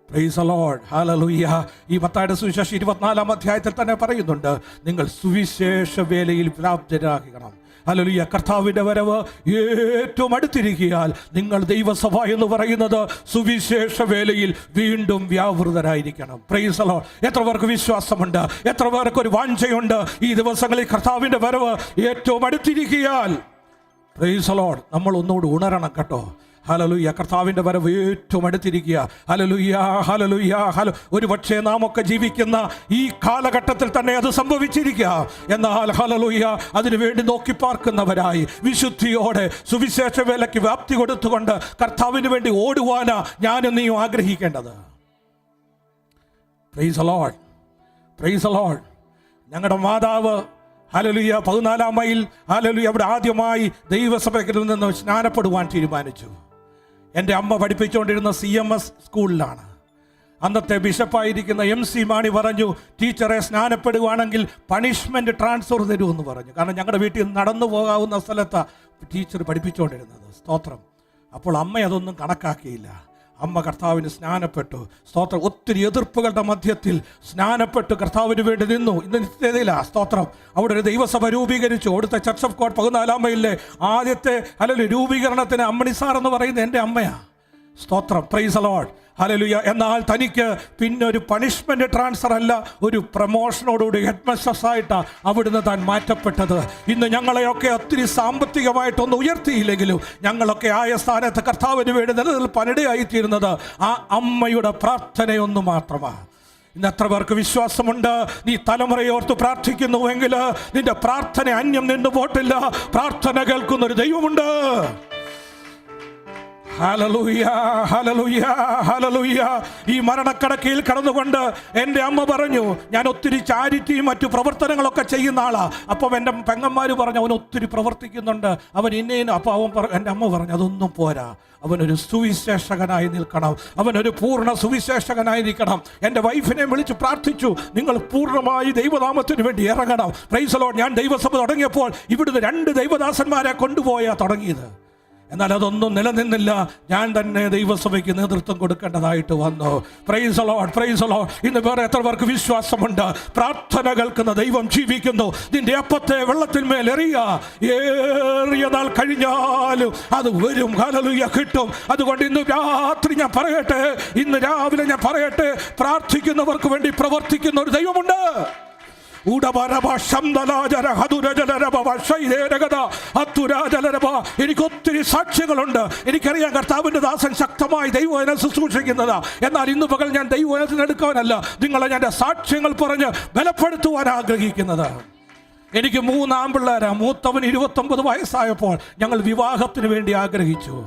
Price the Lord. ഹല്ലേലൂയ. ഈ മത്തായിയുടെ സുവിശേഷം 24-ാം അധ്യായത്തിൽ തന്നെ പറയുന്നുണ്ട്, നിങ്ങൾ സുവിശേഷ വേലയിൽ വ്യാപൃതരാകണം. ഹല്ലേലൂയ. കർത്താവിൻ്റെ വരവ് ഏറ്റവും അടുത്തിരിക്കയാൽ നിങ്ങൾ ദൈവസഭ എന്ന് പറയുന്നത് സുവിശേഷ വേലയിൽ വീണ്ടും വ്യാപൃതരായിരിക്കണം. Price the Lord. എത്ര പേർക്ക് വിശ്വാസമുണ്ട്? എത്ര പേർക്ക് ഒരു വാഞ്ചയുണ്ട്? ഈ ദിവസങ്ങളിൽ കർത്താവിൻ്റെ വരവ് ഏറ്റവും അടുത്തിരിക്കയാൽ, പ്രൈസ് ദി ലോർഡ്, നമ്മൾ ഒന്നുകൂടി ഉണരണം കേട്ടോ. ഹല്ലേലൂയ. കർത്താവിൻ്റെ വരവ് ഏറ്റവും അടുത്തിരിക്കുക. Hallelujah, hallelujah. ഒരു പക്ഷേ നാം ഒക്കെ ജീവിക്കുന്ന ഈ കാലഘട്ടത്തിൽ തന്നെ അത് സംഭവിച്ചിരിക്കുക. എന്നാൽ ഹല്ലേലൂയ, അതിനുവേണ്ടി നോക്കി പാർക്കുന്നവരായി വിശുദ്ധിയോടെ സുവിശേഷ വേലയ്ക്ക് വ്യാപ്തി കൊടുത്തുകൊണ്ട് കർത്താവിന് വേണ്ടി ഓടുവാനാ ഞാനും നീയും ആഗ്രഹിക്കേണ്ടത്. Praise the Lord, praise the Lord. ഞങ്ങളുടെ മാതാവ്, ഹല്ലേലൂയ, 14-ാം മൈൽ, ഹല്ലേലൂയ, അവിടെ ആദ്യമായി ദൈവസഭയിൽ നിന്ന് സ്നാനപ്പെടുവാൻ തീരുമാനിച്ചു. എൻ്റെ അമ്മ പഠിപ്പിച്ചുകൊണ്ടിരുന്ന CMS സ്കൂളിലാണ്. അന്നത്തെ ബിഷപ്പായിരിക്കുന്ന MC മാണി പറഞ്ഞു, ടീച്ചറെ സ്നാനപ്പെടുവാണെങ്കിൽ പണിഷ്മെൻറ്റ് ട്രാൻസ്ഫർ തരുമെന്ന് പറഞ്ഞു. കാരണം ഞങ്ങളുടെ വീട്ടിൽ നടന്നു പോകാവുന്ന സ്ഥലത്താണ് ടീച്ചർ പഠിപ്പിച്ചുകൊണ്ടിരുന്നത്. സ്തോത്രം. അപ്പോൾ അമ്മ അതൊന്നും കണക്കാക്കിയില്ല. അമ്മ കർത്താവിന് സ്നാനപ്പെട്ടു. സ്തോത്രം. ഒത്തിരി എതിർപ്പുകളുടെ മധ്യത്തിൽ സ്നാനപ്പെട്ട് കർത്താവിന് വേണ്ടി നിന്നു. ഇന്ന് നിത്യതയില്ല. സ്തോത്രം. അവിടെ ഒരു ദൈവസഭ രൂപീകരിച്ചു. അവിടുത്തെ ചർച്ച് ഓഫ് ഗോഡ് 14-ാം മൈലിലെ ആദ്യത്തെ രൂപീകരണത്തിന് അമ്മണിസാർ എന്ന് പറയുന്നത് എൻ്റെ അമ്മയാണ്. സ്തോത്രം. Praise the Lord. ഹല്ലേലൂയ. എന്നാൽ തനിക്ക് പിന്നെ ഒരു പണിഷ്മെന്റ് ട്രാൻസ്ഫർ അല്ല, ഒരു പ്രമോഷനോടുകൂടി ഹെഡ് മിസ്ട്രസ് ആയിട്ടാണ് അവിടുന്ന് താൻ മാറ്റപ്പെട്ടത്. ഇന്ന് ഞങ്ങളെയൊക്കെ ഒത്തിരി സാമ്പത്തികമായിട്ടൊന്നും ഉയർത്തിയില്ലെങ്കിലും ഞങ്ങളൊക്കെ ആയ സ്ഥാനത്ത് കർത്താവിന് വേണ്ടി നിലനിൽപ്പനിടയായിത്തീരുന്നത് ആ അമ്മയുടെ പ്രാർത്ഥനയൊന്നു മാത്രമാണ്. ഇന്ന് എത്ര പേർക്ക് വിശ്വാസമുണ്ട്? നീ തലമുറയോർത്ത് പ്രാർത്ഥിക്കുന്നുവെങ്കിൽ നിന്റെ പ്രാർത്ഥന അന്യം നിന്നു പോട്ടില്ല. പ്രാർത്ഥന കേൾക്കുന്ന ഒരു ദൈവമുണ്ട്. Hallelujah, hallelujah, hallelujah. ഈ മരണക്കടക്കയിൽ കടന്നുകൊണ്ട് എൻ്റെ അമ്മ പറഞ്ഞു, ഞാൻ ഒത്തിരി ചാരിറ്റിയും മറ്റു പ്രവർത്തനങ്ങളൊക്കെ ചെയ്യുന്ന ആളാണ്. അപ്പം എൻ്റെ പെങ്ങന്മാർ പറഞ്ഞു, അവൻ ഒത്തിരി പ്രവർത്തിക്കുന്നുണ്ട്, അവൻ ഇന്നേനും. അപ്പോൾ എൻ്റെ അമ്മ പറഞ്ഞു, അതൊന്നും പോരാ, അവനൊരു സുവിശേഷകനായി നിൽക്കണം, അവനൊരു പൂർണ്ണ സുവിശേഷകനായിരിക്കണം. എൻ്റെ വൈഫിനെ വിളിച്ച് പ്രാർത്ഥിച്ചു, നിങ്ങൾ പൂർണ്ണമായി ദൈവനാമത്തിന് വേണ്ടി ഇറങ്ങണം. Price the Lord. ഞാൻ ദൈവസഭ തുടങ്ങിയപ്പോൾ ഇവിടുന്ന് 2 ദൈവദാസന്മാരെ കൊണ്ടുപോയാ തുടങ്ങിയത്. എന്നാൽ അതൊന്നും നിലനിന്നില്ല. ഞാൻ തന്നെ ദൈവസഭയ്ക്ക് നേതൃത്വം കൊടുക്കേണ്ടതായിട്ട് വന്നു. Price the Lord, praise the Lord. ഇന്ന് വേറെ എത്ര പേർക്ക് വിശ്വാസമുണ്ട്? പ്രാർത്ഥന കേൾക്കുന്ന ദൈവം ജീവിക്കുന്നു. നിന്റെ അപ്പത്തെ വെള്ളത്തിന്മേൽ എറിയുക, ഏറിയ നാൾ കഴിഞ്ഞാലും അത് വരും. ഹല്ലേലൂയ, കിട്ടും. അതുകൊണ്ട് ഇന്ന് രാത്രി ഞാൻ പറയട്ടെ, ഇന്ന് രാവിലെ ഞാൻ പറയട്ടെ, പ്രാർത്ഥിക്കുന്നവർക്ക് വേണ്ടി പ്രവർത്തിക്കുന്ന ഒരു ദൈവമുണ്ട്. എനിക്ക് ഒത്തിരി സാക്ഷ്യങ്ങളുണ്ട്. എനിക്കറിയാം കർത്താവിൻ്റെ ദാസൻ ശക്തമായി ദൈവവചനം ശുശ്രൂഷിക്കുന്നത്. എന്നാൽ ഇന്ന് പകൽ ഞാൻ ദൈവവചനത്തിന് എടുക്കാനല്ല, നിങ്ങളെ ഞാൻ സാക്ഷ്യങ്ങൾ പറഞ്ഞ് ബലപ്പെടുത്തുവാൻ ആഗ്രഹിക്കുന്നത്. എനിക്ക് 3 ആൺപിള്ളേരാ. മൂത്തവൻ 29 വയസ്സായപ്പോൾ ഞങ്ങൾ വിവാഹത്തിന് വേണ്ടി ആഗ്രഹിച്ചു.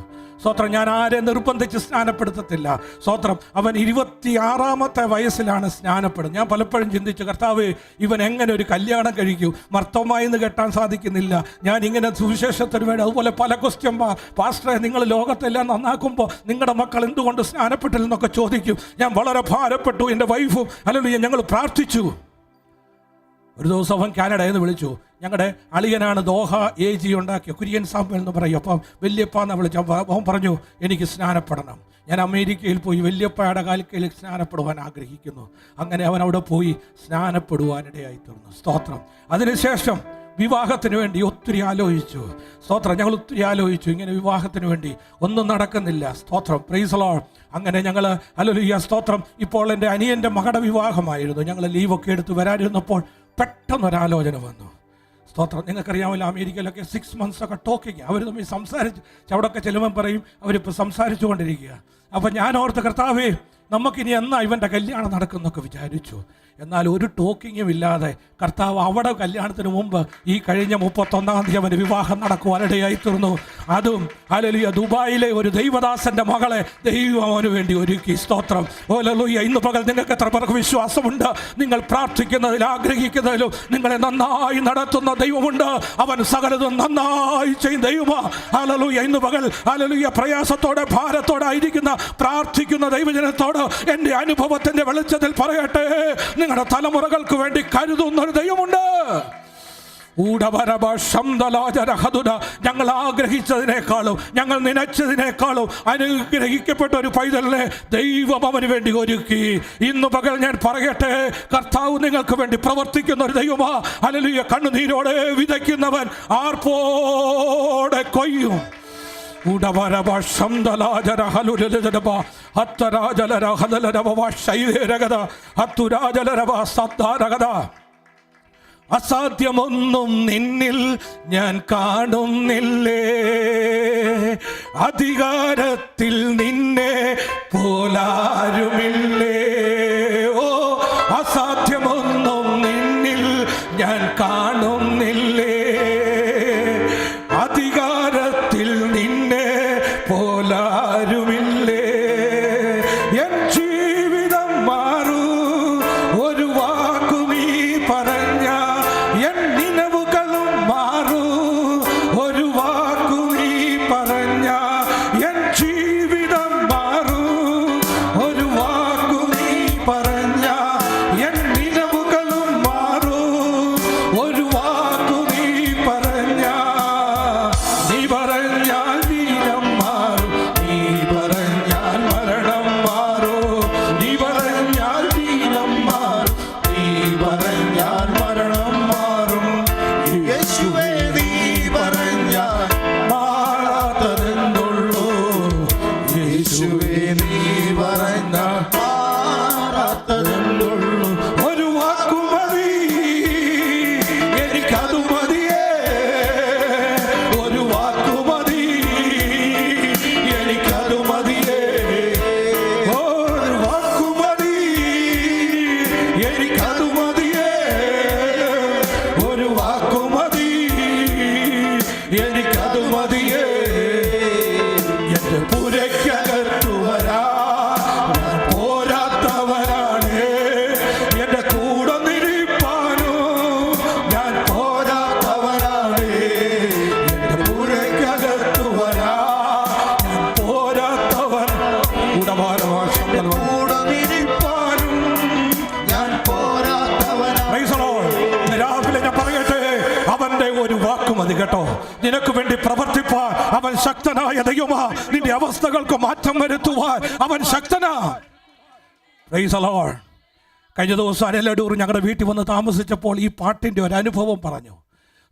സ്തോത്രം. ഞാൻ ആരെ നിർബന്ധിച്ച് സ്നാനപ്പെടുത്തത്തില്ല. സ്തോത്രം. അവൻ 26-ാമത്തെ വയസ്സിലാണ് സ്നാനപ്പെടുന്നത്. ഞാൻ പലപ്പോഴും ചിന്തിച്ചു, കർത്താവ് ഇവൻ എങ്ങനെ ഒരു കല്യാണം കഴിക്കും? മർത്തമായി എന്ന് കെട്ടാൻ സാധിക്കുന്നില്ല. ഞാൻ ഇങ്ങനെ സുവിശേഷത്തിന് വേണ്ടി അതുപോലെ പല ക്വസ്റ്റ്യൻ, പാസ്റ്ററെ നിങ്ങൾ ലോകത്തെല്ലാം നന്നാക്കുമ്പോൾ നിങ്ങളുടെ മക്കൾ എന്തുകൊണ്ട് സ്നാനപ്പെട്ടില്ലെന്നൊക്കെ ചോദിക്കും. ഞാൻ വളരെ ഭാരപ്പെട്ടു. എൻ്റെ വൈഫും അല്ലെങ്കിൽ ഞങ്ങൾ പ്രാർത്ഥിച്ചു. ഒരു ദിവസം അവൻ കാനഡയിൽ നിന്ന് വിളിച്ചു. ഞങ്ങളുടെ അളിയനാണ് ദോഹ AG ഉണ്ടാക്കിയ കുര്യൻ സാമ്പൽ എന്ന് പറയും. അപ്പം വല്യപ്പാന്ന് വിളിച്ചു. അവൻ പറഞ്ഞു എനിക്ക് സ്നാനപ്പെടണം. ഞാൻ അമേരിക്കയിൽ പോയി വല്യപ്പയുടെ കാൽക്കയിൽ സ്നാനപ്പെടുവാൻ ആഗ്രഹിക്കുന്നു. അങ്ങനെ അവൻ അവിടെ പോയി സ്നാനപ്പെടുവാനിടയായി തീർന്നു. സ്തോത്രം. അതിനുശേഷം വിവാഹത്തിന് വേണ്ടി ഒത്തിരി ആലോചിച്ചു. സ്തോത്രം. ഞങ്ങൾ ഒത്തിരി ആലോചിച്ചു. ഇങ്ങനെ വിവാഹത്തിന് വേണ്ടി ഒന്നും നടക്കുന്നില്ല. സ്തോത്രം. Praise the Lord. അങ്ങനെ ഞങ്ങൾ ഹല്ലേലൂയ സ്തോത്രം. ഇപ്പോൾ എൻ്റെ അനിയൻ്റെ മകളുടെ വിവാഹമായിരുന്നു. ഞങ്ങൾ ലീവൊക്കെ എടുത്ത് വരാതിരുന്നപ്പോൾ പെട്ടെന്നൊരാലോചന വന്നു. സ്തോത്രം. നിങ്ങൾക്കറിയാമല്ലോ, അമേരിക്കയിലൊക്കെ 6 months ഒക്കെ ടോക്കിങ്. അവർ തമ്മിൽ സംസാരിച്ച് അവിടെയൊക്കെ ചെല്ലുമ്പം പറയും അവരിപ്പോൾ സംസാരിച്ചു കൊണ്ടിരിക്കുക. അപ്പം ഞാൻ ഓർത്ത്, കർത്താവേ നമുക്കിനി എന്നാ ഇവൻ്റെ കല്യാണം നടക്കുന്നൊക്കെ വിചാരിച്ചു. എന്നാൽ ഒരു ടോക്കിങ്ങും ഇല്ലാതെ കർത്താവ് അവിടെ കല്യാണത്തിന് മുമ്പ് ഈ കഴിഞ്ഞ 31-ാം തീയതി അവന് വിവാഹം നടക്കുവാനിടയായി തീർന്നു. അതും ഹല്ലേലൂയ ദുബായിലെ ഒരു ദൈവദാസന്റെ മകളെ ദൈവം അവന് വേണ്ടി ഒരുക്കി. സ്തോത്രം. ഹല്ലേലൂയ. ഇന്ന് പകൽ നിങ്ങൾക്ക് എത്ര പേർക്ക് വിശ്വാസമുണ്ട്? നിങ്ങൾ പ്രാർത്ഥിക്കുന്നതിൽ ആഗ്രഹിക്കുന്നതിലും നിങ്ങളെ നന്നായി നടത്തുന്ന ദൈവമുണ്ട്. അവൻ സകലതും നന്നായി ചെയ്യും ദൈവമാണ്. ഹല്ലേലൂയ. ഇന്ന് പകൽ ഹല്ലേലൂയ പ്രയാസത്തോടെ ഭാരത്തോടെ ആയിരിക്കുന്ന പ്രാർത്ഥിക്കുന്ന ദൈവജനത്തോട് എൻ്റെ അനുഭവത്തിന്റെ വെളിച്ചത്തിൽ പറയട്ടെ, നിങ്ങളുടെ തലമുറകൾക്ക് വേണ്ടി കരുതുന്ന ഒരു ദൈവമുണ്ട്. ഞങ്ങൾ ആഗ്രഹിച്ചതിനേക്കാളും ഞങ്ങൾ നനച്ചതിനേക്കാളും അനുഗ്രഹിക്കപ്പെട്ട ഒരു പൈതലിനെ ദൈവം അവന് വേണ്ടി ഒരുക്കി. ഇന്ന് പകൽ ഞാൻ പറയട്ടെ, കർത്താവ് നിങ്ങൾക്ക് വേണ്ടി പ്രവർത്തിക്കുന്ന ഒരു ദൈവമാ. ഹല്ലേലൂയ. കണ്ണുനീരോടെ വിതയ്ക്കുന്നവൻ ആർപ്പോടെ കൊയ്യും. അസാധ്യമൊന്നും നിന്നിൽ ഞാൻ കാണുന്നില്ലേ, അധികാരത്തിൽ നിന്നെ പോലാരുമില്ലേ. ഓ, അസാധ്യമൊന്നും നിന്നിൽ ഞാൻ കാണുന്നില്ലേ, അധികാരത്തിൽ നിന്നെ പോലാരുമില്ലേ. എൻ ജീവിതം മാറൂ ഒരു വാക്കു നീ പറഞ്ഞ, എൻ നിലവുകളും മാറൂ ഒരു വാക്കു നീ പറഞ്ഞ, എൻ ജീവിതം മാറൂ ഒരു വാക്കു നീ പറഞ്ഞ, എൻ നിലവുകളും മാറൂ ഒരു വാക്കു നീ പറഞ്ഞ. നീ പറഞ്ഞാൽ വീരം മാറും, നീ പറഞ്ഞാൽ മരണം മാറും, നീ പറഞ്ഞാൽ വീരം മാറും, നീ പറഞ്ഞാൽ മരണം മാറും. യേശുവേ നീ പറഞ്ഞാൽ മാറാത്തതെന്തുള്ളൂ, യേശുവേ നീ പറഞ്ഞാൽ മാറാത്തതെന്തുള്ളൂ. ഒരു വാക്കു മതി എനിക്കതു മതിയേ, ഒരു വാക്കു മതി എനിക്കതു മതിയേ, ഒരു വാക്കു മതി എനിക്കതു മതിയേ, ഒരു വാക്കു മതി എനിക്കതു മതിയേ. എന്റെ പുരയ്ക്കകത്തു വരാ ഞാൻ പോരാത്തവരാണ്, എന്റെ കൂടെ നിരിപ്പാനോ ഞാൻ പോരാത്തവരാണ്. എന്റെ പുരയ്ക്കകത്തു വരാ ഞാൻ പോരാത്തവൻ, കൂടെ നിരിപ്പാനും ഞാൻ പോരാത്തവനാണ്. Praise the Lord. ഇന്ന് രാവിലെ ഞാൻ പറയട്ടെ, അവന്റെ ഒരു വാക്ക് മതി കേട്ടോ. നിനക്ക് വേണ്ടി പ്രവർത്തിപ്പാൻ അവൻ ശക്തനായ ദൈവമാ. നിന്റെ അവസ്ഥകൾക്ക് മാറ്റം വരുത്തുവാൻ അവൻ ശക്തനാ. Price the Lord. കഴിഞ്ഞ ദിവസം അരലടൂർ ഞങ്ങളുടെ വീട്ടിൽ വന്ന് താമസിച്ചപ്പോൾ ഈ പാട്ടിൻ്റെ ഒരു അനുഭവം പറഞ്ഞു.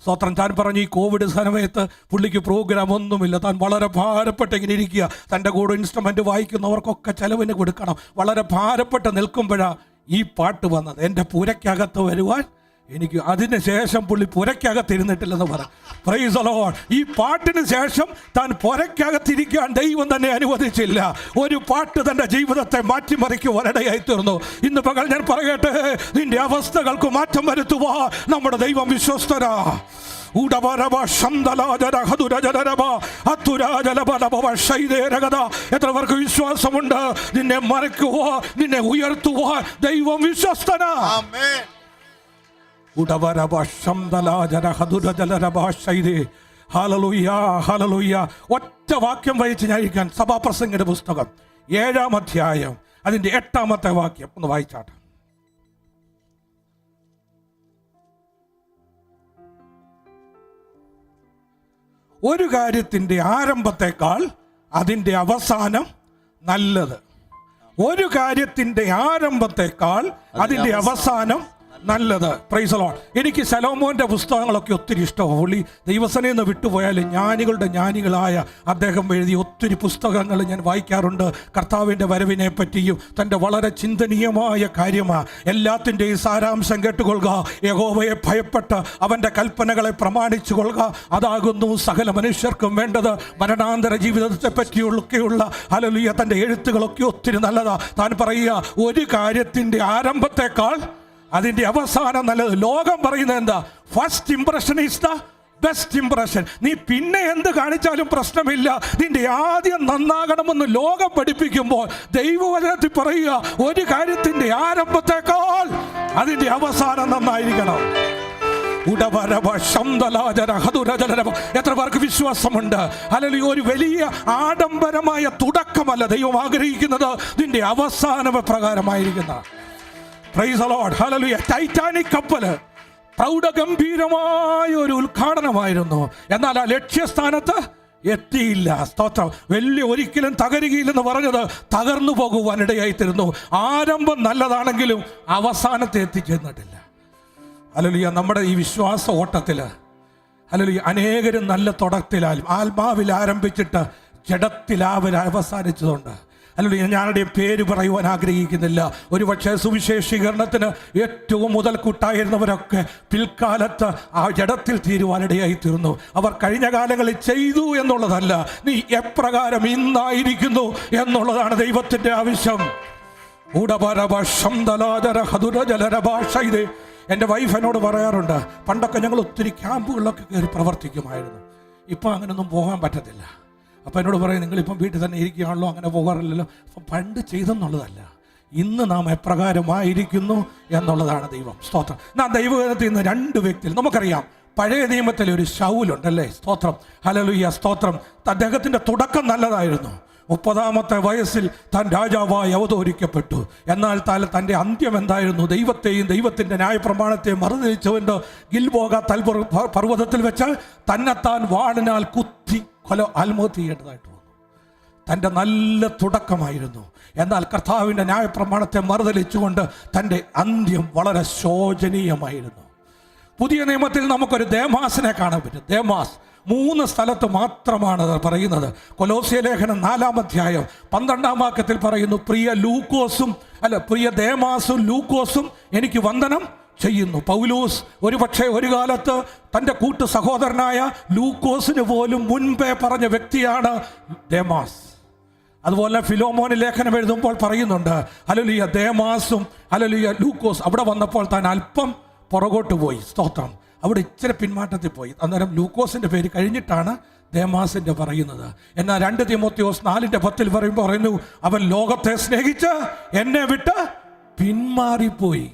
സ്തോത്രം. താൻ പറഞ്ഞു ഈ കോവിഡ് സമയത്ത് പുള്ളിക്ക് പ്രോഗ്രാം ഒന്നുമില്ല, താൻ വളരെ ഭാരപ്പെട്ട് ഇങ്ങനെ ഇരിക്കുക. തൻ്റെ കൂടെ ഇൻസ്ട്രുമെൻ്റ് വായിക്കുന്നവർക്കൊക്കെ ചെലവിന് കൊടുക്കണം. വളരെ ഭാരപ്പെട്ട് നിൽക്കുമ്പോഴാണ് ഈ പാട്ട് വന്നത്. എൻ്റെ പുരയ്ക്കകത്ത് വരുവാൻ എനിക്ക്. അതിന് ശേഷം പുള്ളി പുരയ്ക്കകത്തിരുന്നിട്ടില്ലെന്ന് പറ. Price the Lord. ഈ പാട്ടിന് ശേഷം താൻ പുരയ്ക്കകത്തിരിക്കാൻ ദൈവം തന്നെ അനുവദിച്ചില്ല. ഒരു പാട്ട് തൻ്റെ ജീവിതത്തെ മാറ്റിമറിക്കുവാനിടയായി തീർന്നു. ഇന്ന് പകൽ ഞാൻ പറയട്ടെ, നിന്റെ അവസ്ഥകൾക്ക് മാറ്റം വരുത്തുവാ നമ്മുടെ ദൈവം വിശ്വസ്തനാ. എത്ര പേർക്ക് വിശ്വാസമുണ്ട്? നിന്നെ മറയ്ക്കുവാ, നിന്നെ ഉയർത്തുവാ ദൈവം വിശ്വസ്തനാ. ഒറ്റ വാക്യം വായിച്ച് ഞാനിരിക്കാൻ. സഭാപ്രസംഗയുടെ പുസ്തകം 7-ാം അധ്യായം അതിൻ്റെ 8-ാമത്തെ വാക്യം ഒന്ന് വായിച്ചാട്ടെ. ഒരു കാര്യത്തിൻ്റെ ആരംഭത്തെക്കാൾ അതിൻ്റെ അവസാനം നല്ലത്. ഒരു കാര്യത്തിൻ്റെ ആരംഭത്തെക്കാൾ അതിൻ്റെ അവസാനം നല്ലത്. Price the Lord. എനിക്ക് ശലോമോന്റെ പുസ്തകങ്ങളൊക്കെ ഒത്തിരി ഇഷ്ടമാണ്. പുള്ളി ദൈവസനയിൽ നിന്ന് വിട്ടുപോയാലും ജ്ഞാനികളുടെ ജ്ഞാനികളായ അദ്ദേഹം എഴുതിയ ഒത്തിരി പുസ്തകങ്ങൾ ഞാൻ വായിക്കാറുണ്ട്. കർത്താവിൻ്റെ വരവിനെ പറ്റിയും തൻ്റെ വളരെ ചിന്തനീയമായ കാര്യമാണ്. എല്ലാത്തിൻ്റെയും സാരാംശം കേട്ടുകൊള്ളുക. യഹോവയെ ഭയപ്പെട്ട് അവൻ്റെ കൽപ്പനകളെ പ്രമാണിച്ചു കൊള്ളുക. അതാകുന്നു സകല മനുഷ്യർക്കും വേണ്ടത്. മരണാന്തര ജീവിതത്തെ പറ്റിയൊക്കെയുള്ള ഹല്ലേലൂയ തൻ്റെ എഴുത്തുകളൊക്കെ ഒത്തിരി നല്ലതാണ്. താൻ പറയുക, ഒരു കാര്യത്തിൻ്റെ ആരംഭത്തെക്കാൾ അതിൻ്റെ അവസാനം നല്ലത്. ലോകം പറയുന്നത് എന്താ? First impression is the best impression. നീ പിന്നെ എന്ത് കാണിച്ചാലും പ്രശ്നമില്ല, നിന്റെ ആദ്യം നന്നാകണമെന്ന് ലോകം പഠിപ്പിക്കുമ്പോൾ ദൈവവചനത്തിൽ പറയുക, ഒരു കാര്യത്തിൻ്റെ ആരംഭത്തെക്കാൾ അതിൻ്റെ അവസാനം നന്നായിരിക്കണം. എത്ര പേർക്ക് വിശ്വാസമുണ്ട്? അല്ലെങ്കിൽ ഒരു വലിയ ആഡംബരമായ തുടക്കമല്ല ദൈവം ആഗ്രഹിക്കുന്നത്, നിന്റെ അവസാനം പ്രകാരമായിരിക്കുന്ന. Praise the Lord. Hallelujah. Titanic കപ്പല് പ്രൗഢഗംഭീരമായ ഒരു ഉദ്ഘാടനമായിരുന്നു. എന്നാൽ ആ ലക്ഷ്യസ്ഥാനത്ത് എത്തിയില്ല. സ്തോത്രം. വലിയ ഒരിക്കലും തകരുകയില്ലെന്ന് പറഞ്ഞത് തകർന്നു പോകുവാനിടയായിത്തീരുന്നു. ആരംഭം നല്ലതാണെങ്കിലും അവസാനത്തെ എത്തിച്ചേർന്നിട്ടില്ല. ഹല്ലേലൂയ. നമ്മുടെ ഈ വിശ്വാസ ഓട്ടത്തിൽ ഹല്ലേലൂയ അനേകരും നല്ല തുടക്കത്തിലാൽ ആത്മാവിൽ ആരംഭിച്ചിട്ട് ജഡത്തിൽ അവസാനിച്ചതുണ്ട്. ഹല്ലേലൂയ. ഞാനുடைய പേര് പറയുവാൻ ആഗ്രഹിക്കുന്നില്ല. ഒരുപക്ഷെ സുവിശേഷീകരണത്തിന് ഏറ്റവും മുതൽക്കൂട്ടായിരുന്നവരൊക്കെ പിൽക്കാലത്ത് ആ ജഡത്തിൽ തീരുവാനിടയായി തീർന്നു. അവർ കഴിഞ്ഞ കാലങ്ങളിൽ ചെയ്തു എന്നുള്ളതല്ല, നീ എപ്രകാരം ഇന്നായിരിക്കുന്നു എന്നുള്ളതാണ് ദൈവത്തിൻ്റെ ആവശ്യം. എൻ്റെ വൈഫ് എന്നോട് പറയാറുണ്ട്, പണ്ടൊക്കെ ഞങ്ങൾ ഒത്തിരി ക്യാമ്പുകളിലൊക്കെ കയറി പ്രവർത്തിക്കുമായിരുന്നു. ഇപ്പം അങ്ങനെയൊന്നും പോകാൻ പറ്റത്തില്ല. അപ്പം എന്നോട് പറയും, നിങ്ങളിപ്പം വീട്ടിൽ തന്നെ ഇരിക്കുകയാണല്ലോ, അങ്ങനെ പോകാറില്ലല്ലോ. അപ്പം പണ്ട് ചെയ്തെന്നുള്ളതല്ല, ഇന്ന് നാം എപ്രകാരമായിരിക്കുന്നു എന്നുള്ളതാണ് ദൈവം. സ്തോത്രം. നാം ദൈവത്തിൽ നിന്ന് 2 വ്യക്തികൾ നമുക്കറിയാം. പഴയ നിയമത്തിലെ ഒരു ശൗലുണ്ടല്ലേ? സ്തോത്രം. ഹല്ലേലൂയ. സ്തോത്രം. അദ്ദേഹത്തിൻ്റെ തുടക്കം നല്ലതായിരുന്നു. 30-ാമത്തെ വയസ്സിൽ താൻ രാജാവായി അവതരിക്കപ്പെട്ടു. എന്നാൽ തൻ്റെ അന്ത്യം എന്തായിരുന്നു? ദൈവത്തെയും ദൈവത്തിൻ്റെ ന്യായപ്രമാണത്തെയും മറുതലിച്ചുകൊണ്ട് ഗിൽബോഗ പർവ്വതത്തിൽ വെച്ച് തന്നെത്താൻ വാളിനാൽ കുത്തി ആത്മഹത്യ ചെയ്യേണ്ടതായിട്ട് വന്നു. തൻ്റെ നല്ല തുടക്കമായിരുന്നു. എന്നാൽ കർത്താവിൻ്റെ ന്യായപ്രമാണത്തെ മറുതലിച്ചുകൊണ്ട് തൻ്റെ അന്ത്യം വളരെ ശോചനീയമായിരുന്നു. പുതിയ നിയമത്തിൽ നമുക്കൊരു ദേമാസിനെ കാണാൻ പറ്റും. ദേമാസ് 3 സ്ഥലത്ത് മാത്രമാണ് പറയുന്നത്. കൊലോസ്യ ലേഖനം 4-ാം അധ്യായം 12-ാം വാക്യത്തിൽ പറയുന്നു, പ്രിയ ദേമാസും ലൂക്കോസും എനിക്ക് വന്ദനം ചെയ്യുന്നു. പൗലോസ് ഒരുപക്ഷെ ഒരു കാലത്ത് തൻ്റെ കൂട്ടു സഹോദരനായ ലൂക്കോസിന് പോലും മുൻപേ പറഞ്ഞ വ്യക്തിയാണ് ദേമാസ്. അതുപോലെ ഫിലോമോന് ലേഖനം എഴുതുമ്പോൾ പറയുന്നുണ്ട്, ഹല്ലേലൂയ, ദേമാസും ഹല്ലേലൂയ ലൂക്കോസ് അവിടെ വന്നപ്പോൾ താൻ അല്പം പുറകോട്ട് പോയി. സ്തോത്രം. അവിടെ ഇച്ചിരി പിന്മാറ്റത്തിൽ പോയി. അന്നേരം ലൂക്കോസിൻ്റെ പേര് കഴിഞ്ഞിട്ടാണ് ദേമാസിൻ്റെ പറയുന്നത്. എന്നാൽ 2 തിമോത്തിയോസ് 4:10 പറയുന്നു, അവൻ ലോകത്തെ സ്നേഹിച്ച് എന്നെ വിട്ട് പിന്മാറിപ്പോയി.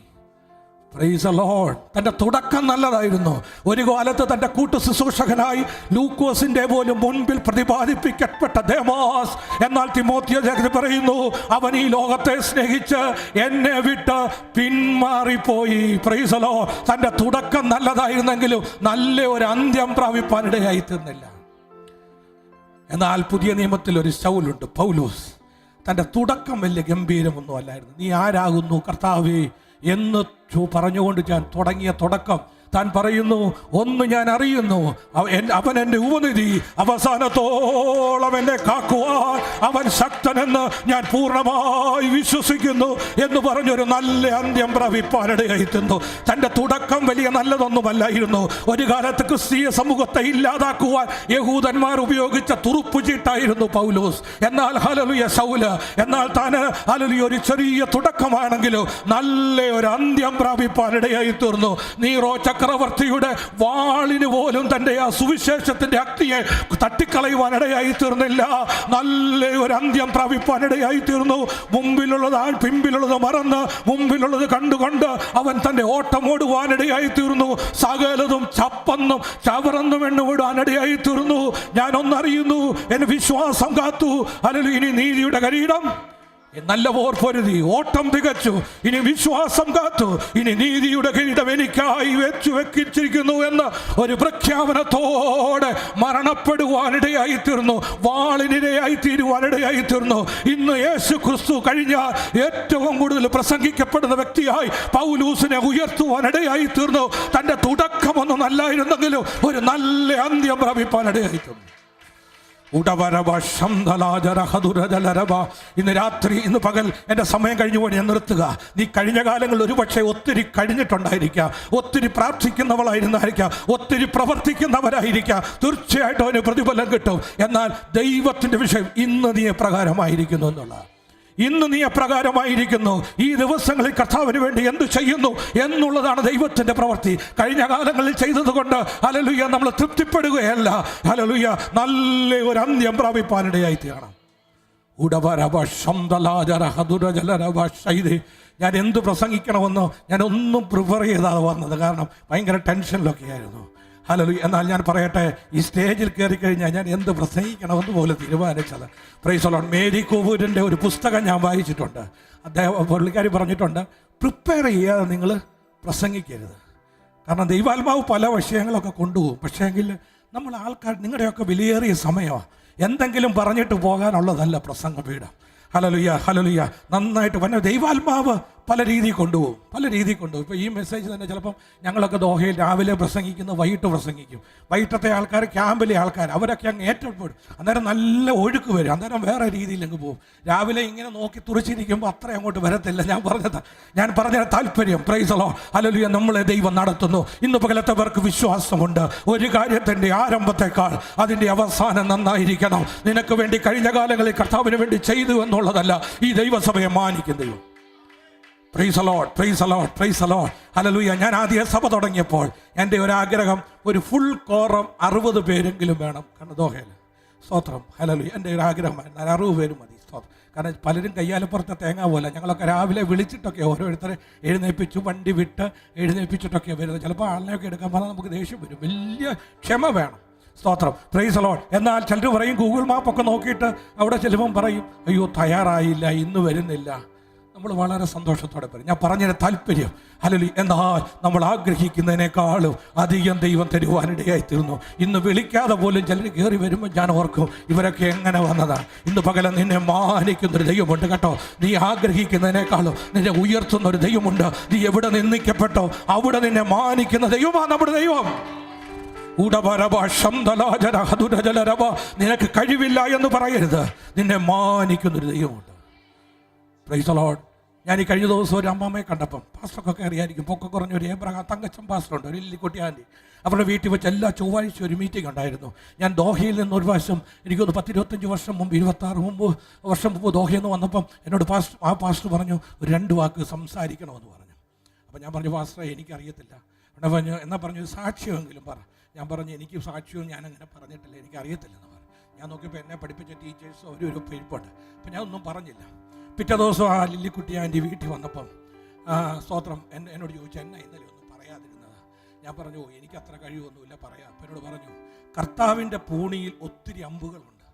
Price the Lord. തൻ്റെ തുടക്കം നല്ലതായിരുന്നു. ഒരു കാലത്ത് തൻ്റെ കൂട്ടു ശുശ്രൂഷകനായി ലൂക്കോസിൻ്റെ പോലും മുൻപിൽ പ്രതിപാദിപ്പിക്കപ്പെട്ട ദേമാസ്, എന്നാൽ തിമോത്തിയോസ് പറയുന്നു, അവൻ ഈ ലോകത്തെ സ്നേഹിച്ച് എന്നെ വിട്ട് പിന്മാറിപ്പോയി. Price the Lord. തൻ്റെ തുടക്കം നല്ലതായിരുന്നെങ്കിലും നല്ല ഒരു അന്ത്യം പ്രാപിപ്പാനിടയായി തീർന്നില്ല. എന്നാൽ പുതിയ നിയമത്തിൽ ഒരു ശൗലുണ്ട്, പൗലോസ്. തൻ്റെ തുടക്കം വലിയ ഗംഭീരമൊന്നും അല്ലായിരുന്നു. നീ ആരാകുന്നു കർത്താവേ എന്ന് പറഞ്ഞുകൊണ്ട് ഞാൻ തുടങ്ങിയ തുടക്കം താൻ പറയുന്നു, ഒന്ന് ഞാൻ അറിയുന്നു, അവൻ എൻ്റെ ഉപനിധി, അവസാനത്തോളം എന്നെ കാക്കുവാൻ അവൻ ശക്തനെന്ന് ഞാൻ പൂർണ്ണമായി വിശ്വസിക്കുന്നു എന്ന് പറഞ്ഞൊരു നല്ല അന്ത്യം പ്രാപിപ്പാനിടയായിത്തീർന്നു. തൻ്റെ തുടക്കം വലിയ നല്ലതൊന്നുമല്ലായിരുന്നു. ഒരു കാലത്ത് ക്രിസ്തീയ സമൂഹത്തെ ഇല്ലാതാക്കുവാൻ യഹൂദന്മാർ ഉപയോഗിച്ച തുറുപ്പ് ചീട്ടായിരുന്നു പൗലോസ്. എന്നാൽ ഹല്ലേലൂയ ശൗല്, എന്നാൽ താൻ ഹല്ലേലൂയ ഒരു ചെറിയ തുടക്കമാണെങ്കിലും നല്ല ഒരു അന്ത്യം പ്രാപിപ്പാനിടയായി തീർന്നു. നീറോ ചക്രവർത്തിയുടെ വാളിന് പോലും തൻ്റെ ആ സുവിശേഷത്തിന്റെ അഗ്നിയെ തട്ടിക്കളയുവാനിടയായി തീർന്നില്ല. നല്ല ഒരു അന്ത്യം പ്രാപിപ്പാനിടയായി തീർന്നു. മുമ്പിലുള്ളത് പിമ്പിലുള്ളത് മറന്ന് മുമ്പിലുള്ളത് കണ്ടുകൊണ്ട് അവൻ തൻ്റെ ഓട്ടം ഓടുവാനിടയായി തീർന്നു. സകലതും ചപ്പന്നും ചവറന്നും എണ്ണുവിടാനിടയായി തീർന്നു. ഞാനൊന്നറിയുന്നു, എന്നെ വിശ്വാസം കാത്തു. അല്ലെങ്കിൽ ഇനി നീതിയുടെ കിരീടം നല്ല പോർ പൊരുതി ഓട്ടം തികച്ചു, ഇനി വിശ്വാസം കാത്തു, ഇനി നീതിയുടെ കിരീടം എനിക്കായി വെച്ചിരിക്കുന്നു എന്ന് ഒരു പ്രഖ്യാപനത്തോടെ മരണപ്പെടുവാനിടയായി തീർന്നു. വാളിനിരയായി തീരുവാനിടയായി തീർന്നു. ഇന്ന് യേശു ക്രിസ്തു കഴിഞ്ഞാൽ ഏറ്റവും കൂടുതൽ പ്രസംഗിക്കപ്പെടുന്ന വ്യക്തിയായി പൗലൂസിനെ ഉയർത്തുവാനിടയായി തീർന്നു. തൻ്റെ തുടക്കമൊന്നും നല്ലായിരുന്നെങ്കിലും ഒരു നല്ല അന്ത്യം പ്രാപിപ്പാനിടയായി തീർന്നു. ഇന്ന് രാത്രി, ഇന്ന് പകൽ എൻ്റെ സമയം കഴിഞ്ഞു പോയി ഞാൻ നിർത്തുക. നീ കഴിഞ്ഞ കാലങ്ങളിൽ ഒരുപക്ഷെ ഒത്തിരി കഴിഞ്ഞിട്ടുണ്ടായിരിക്കാം, ഒത്തിരി പ്രാർത്ഥിക്കുന്നവളായിരുന്നായിരിക്കാം, ഒത്തിരി പ്രവർത്തിക്കുന്നവരായിരിക്കാം. തീർച്ചയായിട്ടും അതിന് പ്രതിഫലം കിട്ടും. എന്നാൽ ദൈവത്തിൻ്റെ വിഷയം ഇന്ന് നീ എപ്രകാരമായിരിക്കുന്നു എന്നുള്ള, ഇന്ന് നീ എപ്രകാരമായിരിക്കുന്നു, ഈ ദിവസങ്ങളിൽ കർത്താവിന് വേണ്ടി എന്ത് ചെയ്യുന്നു എന്നുള്ളതാണ് ദൈവത്തിൻ്റെ പ്രവൃത്തി. കഴിഞ്ഞ കാലങ്ങളിൽ ചെയ്തതുകൊണ്ട് ഹല്ലേലൂയ നമ്മൾ തൃപ്തിപ്പെടുകയല്ല. ഹല്ലേലൂയ നല്ല ഒരു അന്ത്യം പ്രാപിപ്പാനിടയായി തീരണം. ഞാൻ എന്ത് പ്രസംഗിക്കണമെന്നോ ഞാനൊന്നും പ്രിഫർ ചെയ്താതെ വന്നത്, കാരണം ഭയങ്കര ടെൻഷനിലൊക്കെ ആയിരുന്നു. ഹല്ലേലൂയ. എന്നാൽ ഞാൻ പറയട്ടെ, ഈ സ്റ്റേജിൽ കയറി കഴിഞ്ഞാൽ ഞാൻ എന്ത് പ്രസംഗിക്കണമെന്ന് പോലും തീരുമാനിച്ചത്. Price the Lord. മേരി കോവൂരിൻ്റെ ഒരു പുസ്തകം ഞാൻ വായിച്ചിട്ടുണ്ട്. അദ്ദേഹം പുള്ളിക്കാരി പറഞ്ഞിട്ടുണ്ട്, പ്രിപ്പയർ ചെയ്യാതെ നിങ്ങൾ പ്രസംഗിക്കരുത്. കാരണം ദൈവാത്മാവ് പല വിഷയങ്ങളൊക്കെ കൊണ്ടുപോകും. പക്ഷേ എങ്കിൽ നമ്മൾ ആൾക്കാർ, നിങ്ങളുടെയൊക്കെ വിലയേറിയ സമയമാണ്, എന്തെങ്കിലും പറഞ്ഞിട്ട് പോകാനുള്ളതല്ല പ്രസംഗപീഠം. Hallelujah hallelujah. നന്നായിട്ട് വന്ന ദൈവാത്മാവ് പല രീതിയിൽ കൊണ്ടുപോകും, പല രീതിയിൽ കൊണ്ടുപോകും. ഇപ്പോൾ ഈ മെസ്സേജ് തന്നെ ചിലപ്പം ഞങ്ങളൊക്കെ ദോഹയിൽ രാവിലെ പ്രസംഗിക്കുന്നു, വൈകിട്ട് പ്രസംഗിക്കും. വൈകിട്ടത്തെ ആൾക്കാർ, ക്യാമ്പിലെ ആൾക്കാർ, അവരൊക്കെ അങ്ങ് ഏറ്റവും അന്നേരം നല്ല ഒഴുക്ക് വരും, അന്നേരം വേറെ രീതിയിൽ അങ്ങ് പോകും. രാവിലെ ഇങ്ങനെ നോക്കി തുറച്ചിരിക്കുമ്പോൾ അത്ര അങ്ങോട്ട് വരത്തില്ല. ഞാൻ പറഞ്ഞ താല്പര്യം, പ്രൈസ് ദി ലോർഡ് ഹല്ലേലൂയ, നമ്മളെ ദൈവം നടത്തുന്നു. ഇന്ന് പകലത്തവർക്ക് വിശ്വാസമുണ്ട്, ഒരു കാര്യത്തിൻ്റെ ആരംഭത്തെക്കാൾ അതിൻ്റെ അവസാനം നന്നായിരിക്കണം. നിനക്ക് വേണ്ടി കഴിഞ്ഞ കാലങ്ങളിൽ കർത്താവിന് വേണ്ടി ചെയ്തു എന്നുള്ളതല്ല ഈ ദൈവസഭയെ മാനിക്കും ദൈവം. Price the Lord, praise the Lord, praise the Lord hallelujah. ഞാൻ ആദ്യ സഭ തുടങ്ങിയപ്പോൾ എൻ്റെ ഒരു ആഗ്രഹം, ഒരു ഫുൾ കോറം 60 പേരെങ്കിലും വേണം. കാരണം ദോഹയിൽ സ്തോത്രം ഹല്ലേലൂയ, എൻ്റെ ഒരു ആഗ്രഹമായിരുന്നു. 60 പേര് മതി സ്തോത്രം. കാരണം പലരും കയ്യാലപ്പുറത്തെ തേങ്ങ പോലെ ഞങ്ങളൊക്കെ രാവിലെ വിളിച്ചിട്ടൊക്കെ ഓരോരുത്തരെ എഴുന്നേൽപ്പിച്ചു, വണ്ടി വിട്ട് എഴുന്നേൽപ്പിച്ചിട്ടൊക്കെ വരുന്നത്. ചിലപ്പോൾ ആളിനെയൊക്കെ എടുക്കാൻ പറഞ്ഞാൽ നമുക്ക് ദേഷ്യം വരും. വലിയ ക്ഷമ വേണം. സ്തോത്രം, പ്രൈസ് ദി ലോർഡ്. എന്നാൽ ചിലർ പറയും, ഗൂഗിൾ മാപ്പൊക്കെ നോക്കിയിട്ട് അവിടെ ചെല്ലുമ്പം പറയും, അയ്യോ തയ്യാറായില്ല, ഇന്ന് വരുന്നില്ല. നമ്മൾ വളരെ സന്തോഷത്തോടെ പറയും. ഞാൻ പറഞ്ഞതിന് താല്പര്യം ഹല്ലേലൂയ, എന്നാൽ നമ്മൾ ആഗ്രഹിക്കുന്നതിനേക്കാളും അധികം ദൈവം തരുവാനിടയായി തീർന്നു. ഇന്ന് വിളിക്കാതെ പോലും ചിലർ കയറി വരുമ്പോൾ ഞാൻ ഓർക്കും, ഇവരൊക്കെ എങ്ങനെ വന്നതാണ്. ഇന്ന് പകരം നിന്നെ മാനിക്കുന്നൊരു ദൈവമുണ്ട് കേട്ടോ. നീ ആഗ്രഹിക്കുന്നതിനേക്കാളും നിന്നെ ഉയർത്തുന്നൊരു ദൈവമുണ്ട്. നീ എവിടെ നിന്ദിക്കപ്പെട്ടോ അവിടെ നിന്നെ മാനിക്കുന്ന ദൈവമാണ് നമ്മുടെ ദൈവം. നിനക്ക് കഴിവില്ല എന്ന് പറയരുത്, നിന്നെ മാനിക്കുന്നൊരു ദൈവമുണ്ട്. Price the Lord. ഞാൻ ഈ കഴിഞ്ഞ ദിവസം ഒരു അമ്മമ്മയെ കണ്ടപ്പം, പാസ്റ്ററൊക്കെ അറിയായിരിക്കും, പൊക്കെ കുറഞ്ഞ ഒരു ഏബ്രഹാം തങ്കച്ചൻ പാസ്റ്ററുണ്ട്, ഒരു ലില്ലിക്കുട്ടി ആൻറ്റി. അവരുടെ വീട്ടിൽ വെച്ച് എല്ലാ ചൊവ്വാഴ്ച ഒരു മീറ്റിംഗ് ഉണ്ടായിരുന്നു. ഞാൻ ദോഹയിൽ നിന്ന് ഒരു പ്രാവശ്യം, എനിക്കൊന്ന് 10-25 വർഷം മുമ്പ്, 26 വർഷം മുമ്പ് ദോഹയിൽ നിന്ന് വന്നപ്പം എന്നോട് പാസ്റ്റർ പറഞ്ഞു, ഒരു 2 വാക്ക് സംസാരിക്കണമെന്ന് പറഞ്ഞു. അപ്പം ഞാൻ പറഞ്ഞു, പാസ്റ്ററെ എനിക്കറിയത്തില്ല. എന്നാൽ പറഞ്ഞു, സാക്ഷ്യമെങ്കിലും പറ. ഞാൻ പറഞ്ഞു, എനിക്ക് സാക്ഷ്യവും ഞാനങ്ങനെ പറഞ്ഞിട്ടില്ല, എനിക്കറിയത്തില്ലെന്ന് പറഞ്ഞു. ഞാൻ നോക്കിയപ്പോൾ എന്നെ പഠിപ്പിച്ച ടീച്ചേഴ്സ് ഒരു പേരിപ്പുണ്ട്. അപ്പം ഞാൻ ഒന്നും പറഞ്ഞില്ല. പിറ്റേ ദിവസം ആ ലില്ലിക്കുട്ടി ആൻറ്റി വീട്ടിൽ വന്നപ്പം സ്തോത്രം എന്നോട് ചോദിച്ചു, എന്നെ ഇന്നലെ ഒന്നും പറയാതിരുന്നത്. ഞാൻ പറഞ്ഞു, എനിക്ക് അത്ര കഴിവൊന്നുമില്ല പറയാം. അപ്പം എന്നോട് പറഞ്ഞു, കർത്താവിൻ്റെ പൂണിയിൽ ഒത്തിരി അമ്പുകളുണ്ട്.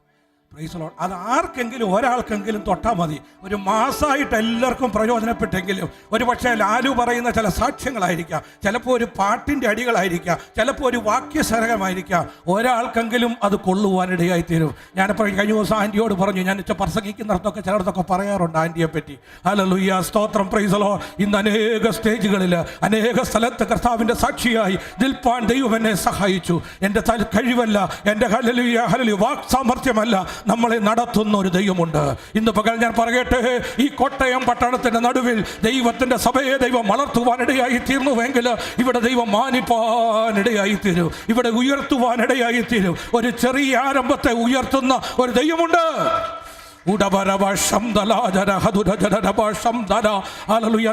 Price the Lord. അത് ആർക്കെങ്കിലും ഒരാൾക്കെങ്കിലും തൊട്ടാൽ മതി. ഒരു മാസമായിട്ട് എല്ലാവർക്കും പ്രയോജനപ്പെട്ടെങ്കിലും ഒരു പക്ഷേ ലാലു പറയുന്ന ചില സാക്ഷ്യങ്ങളായിരിക്കാം, ചിലപ്പോൾ ഒരു പാട്ടിൻ്റെ അടികളായിരിക്കാം, ചിലപ്പോൾ ഒരു വാക്യശരകമായിരിക്കാം, ഒരാൾക്കെങ്കിലും അത് കൊള്ളുവാനിടയായിത്തീരും. ഞാനിപ്പോൾ കഴിഞ്ഞ ദിവസം ആൻറ്റിയോട് പറഞ്ഞു, ഞാൻ പ്രസംഗിക്കുന്നിടത്തൊക്കെ ചിലയിടത്തൊക്കെ പറയാറുണ്ട് ആൻറ്റിയെ പറ്റി. ഹല്ലേലൂയ, സ്തോത്രം, പ്രൈസ് ദി ലോർഡ്. ഇന്ന് അനേക സ്റ്റേജുകളിൽ അനേക സ്ഥലത്ത് കർത്താവിൻ്റെ സാക്ഷിയായി നിൽപ്പാൻ ദൈവം എന്നെ സഹായിച്ചു. എൻ്റെ കഴിവല്ല, എൻ്റെ ഹല്ലേലൂയ വാക് സാമർഥ്യമല്ല, നമ്മളെ നടത്തുന്ന ഒരു ദൈവമുണ്ട്. ഇന്ന് പകൽ ഞാൻ പറയട്ടെ, ഈ കോട്ടയം പട്ടണത്തിന്റെ നടുവിൽ ദൈവത്തിന്റെ സഭയെ ദൈവം വളർത്തുവാനിടയായി തീർന്നുവെങ്കിൽ ഇവിടെ ദൈവം മാനിപ്പാനിടയായി തീരും, ഇവിടെ ഉയർത്തുവാനിടയായി തീരും. ഒരു ചെറിയ ആരംഭത്തെ ഉയർത്തുന്ന ഒരു ദൈവമുണ്ട്.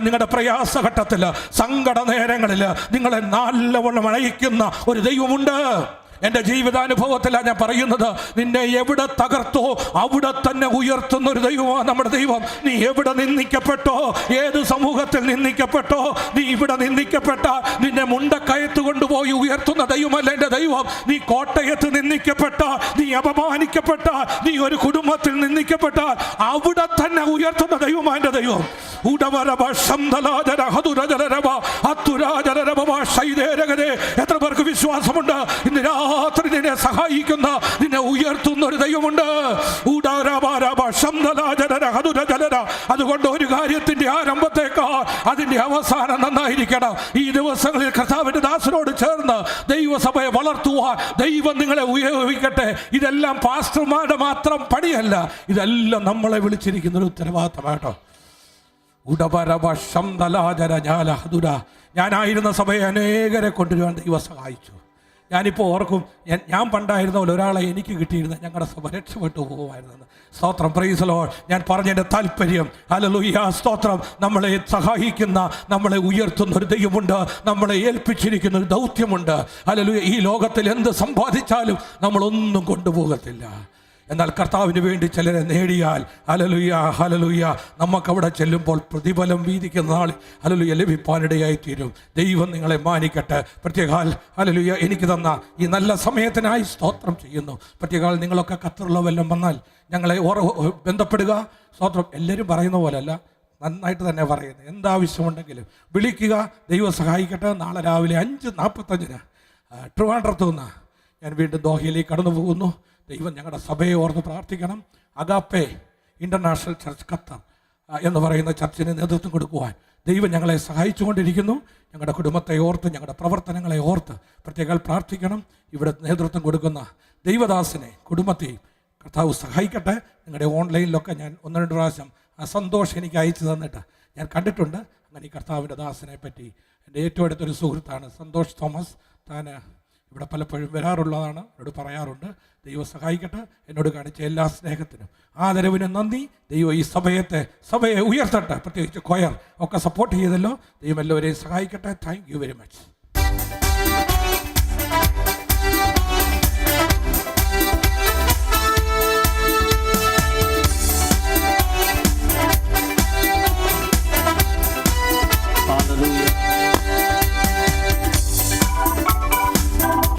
നിങ്ങളുടെ പ്രയാസഘട്ടത്തിൽ, സങ്കട നേരങ്ങളിൽ നിങ്ങളെ നല്ലവണ്ണം അണയിക്കുന്ന ഒരു ദൈവമുണ്ട്. എൻ്റെ ജീവിതാനുഭവത്തിലാണ് ഞാൻ പറയുന്നത്. നിന്നെ എവിടെ തകർത്തോ അവിടെ തന്നെ ഉയർത്തുന്ന ഒരു ദൈവമാണ് നമ്മുടെ ദൈവം. നീ എവിടെ നിന്ദിക്കപ്പെട്ടോ, ഏത് സമൂഹത്തിൽ നിന്ദിക്കപ്പെട്ടോ, നീ ഇവിടെ നിന്ദിക്കപ്പെട്ട നിന്നെ മുണ്ടക്കയത്ത് കൊണ്ടുപോയി ഉയർത്തുന്ന ദൈവമല്ല എൻ്റെ ദൈവം. നീ കോട്ടയത്ത് നിന്ദിക്കപ്പെട്ട, നീ അപമാനിക്കപ്പെട്ട, നീ ഒരു കുടുംബത്തിൽ നിന്ദിക്കപ്പെട്ട, അവിടെ തന്നെ ഉയർത്തുന്ന ദൈവമാണ് എൻ്റെ ദൈവം. എത്ര പേർക്ക് വിശ്വാസമുണ്ട് ഇന്ന് രാത്രി നിന്നെ സഹായിക്കുന്ന, നിന്നെ ഉയർത്തുന്ന ഒരു ദൈവമുണ്ട്? അതുകൊണ്ട് ഒരു കാര്യത്തിന്റെ ആരംഭത്തേക്കാൾ അതിന്റെ അവസാനം നന്നായിരിക്കണം. ഈ ദിവസങ്ങളിൽ കർത്താവിന്റെ ദാസനോട് ചേർന്ന് ദൈവസഭയെ വളർത്തുവാൻ ദൈവം നിങ്ങളെ ഉപയോഗിക്കട്ടെ. ഇതെല്ലാം പാസ്റ്റർമാരുടെ മാത്രം പണിയല്ല, ഇതെല്ലാം നമ്മളെ വിളിച്ചിരിക്കുന്ന ഒരു ഉത്തരവാദിത്തമാട്ടോ. ഞാനായിരുന്ന സഭയെ അനേകരെ കൊണ്ടുവരുവാൻ ദൈവം സഹായിച്ചു. ഞാനിപ്പോൾ ഓർക്കും, ഞാൻ പണ്ടായിരുന്ന പോലെ ഒരാളെ എനിക്ക് കിട്ടിയിരുന്ന ഞങ്ങളുടെ സഭ രക്ഷപ്പെട്ടു പോകുമായിരുന്നെന്ന്. സ്തോത്രം, പ്രൈസ് ദി ലോർഡ്. ഞാൻ പറഞ്ഞതിൻ്റെ താല്പര്യം, ഹല്ലേലൂയ, സ്തോത്രം, നമ്മളെ സഹായിക്കുന്ന, നമ്മളെ ഉയർത്തുന്ന ഒരു ദൈവമുണ്ട്, നമ്മളെ ഏൽപ്പിച്ചിരിക്കുന്ന ഒരു ദൗത്യമുണ്ട്. ഹല്ലേലൂയ. ഈ ലോകത്തിൽ എന്ത് സമ്പാദിച്ചാലും നമ്മളൊന്നും കൊണ്ടുപോകത്തില്ല. എന്നാൽ കർത്താവിന് വേണ്ടി ചിലരെ നേടിയാൽ, ഹല്ലേലൂയ ഹല്ലേലൂയ, നമുക്കവിടെ ചെല്ലുമ്പോൾ പ്രതിഫലം വീതിക്കുന്ന നാൾ ഹല്ലേലൂയ ലഭിപ്പാനിടയായിത്തീരും. ദൈവം നിങ്ങളെ മാനിക്കട്ടെ. പ്രത്യേകാൽ ഹല്ലേലൂയ എനിക്ക് തന്ന ഈ നല്ല സമയത്തിനായി സ്തോത്രം ചെയ്യുന്നു. പ്രത്യേകാൽ നിങ്ങളൊക്കെ ഖത്തറിലുള്ളവെല്ലാം വന്നാൽ ഞങ്ങളെ ബന്ധപ്പെടുക. സ്തോത്രം. എല്ലാവരും പറയുന്ന പോലെയല്ല, നന്നായിട്ട് തന്നെ പറയുന്നത്. എന്താവശ്യമുണ്ടെങ്കിലും വിളിക്കുക. ദൈവം സഹായിക്കട്ടെ. നാളെ രാവിലെ 5:45 ട്രിവാൻഡ്രത്തു നിന്ന് ഞാൻ വീണ്ടും ദോഹയിലേക്ക് കടന്നു പോകുന്നു. ദൈവം ഞങ്ങളുടെ സഭയെ ഓർത്ത് പ്രാർത്ഥിക്കണം. അഗാപ്പെ ഇൻ്റർനാഷണൽ ചർച്ച് ഖത്തർ എന്ന് പറയുന്ന ചർച്ചിന് നേതൃത്വം കൊടുക്കുവാൻ ദൈവം ഞങ്ങളെ സഹായിച്ചുകൊണ്ടിരിക്കുന്നു. ഞങ്ങളുടെ കുടുംബത്തെ ഓർത്ത്, ഞങ്ങളുടെ പ്രവർത്തനങ്ങളെ ഓർത്ത് പ്രത്യേകം പ്രാർത്ഥിക്കണം. ഇവിടെ നേതൃത്വം കൊടുക്കുന്ന ദൈവദാസനെ, കുടുംബത്തെയും കർത്താവ് സഹായിക്കട്ടെ. നിങ്ങളുടെ ഓൺലൈനിലൊക്കെ ഞാൻ 1-2 പ്രാവശ്യം ആ സന്തോഷം എനിക്ക് അയച്ചു തന്നിട്ട് ഞാൻ കണ്ടിട്ടുണ്ട്. അങ്ങനെ ഈ കർത്താവിൻ്റെ ദാസനെ പറ്റി എൻ്റെ ഏറ്റവും അടുത്തൊരു സുഹൃത്താണ് സന്തോഷ് തോമസ്. താൻ ഇവിടെ പലപ്പോഴും വരാറുള്ളതാണ്, എന്നോട് പറയാറുണ്ട്. ദൈവം സഹായിക്കട്ടെ. എന്നോട് കാണിച്ച എല്ലാ സ്നേഹത്തിനും ആദരവിനും നന്ദി. ദൈവം ഈ സഭയെ ഉയർത്തട്ടെ. പ്രത്യേകിച്ച് കൊയർ ഒക്കെ സപ്പോർട്ട് ചെയ്തല്ലോ. ദൈവം എല്ലാവരെയും സഹായിക്കട്ടെ. Thank you very much.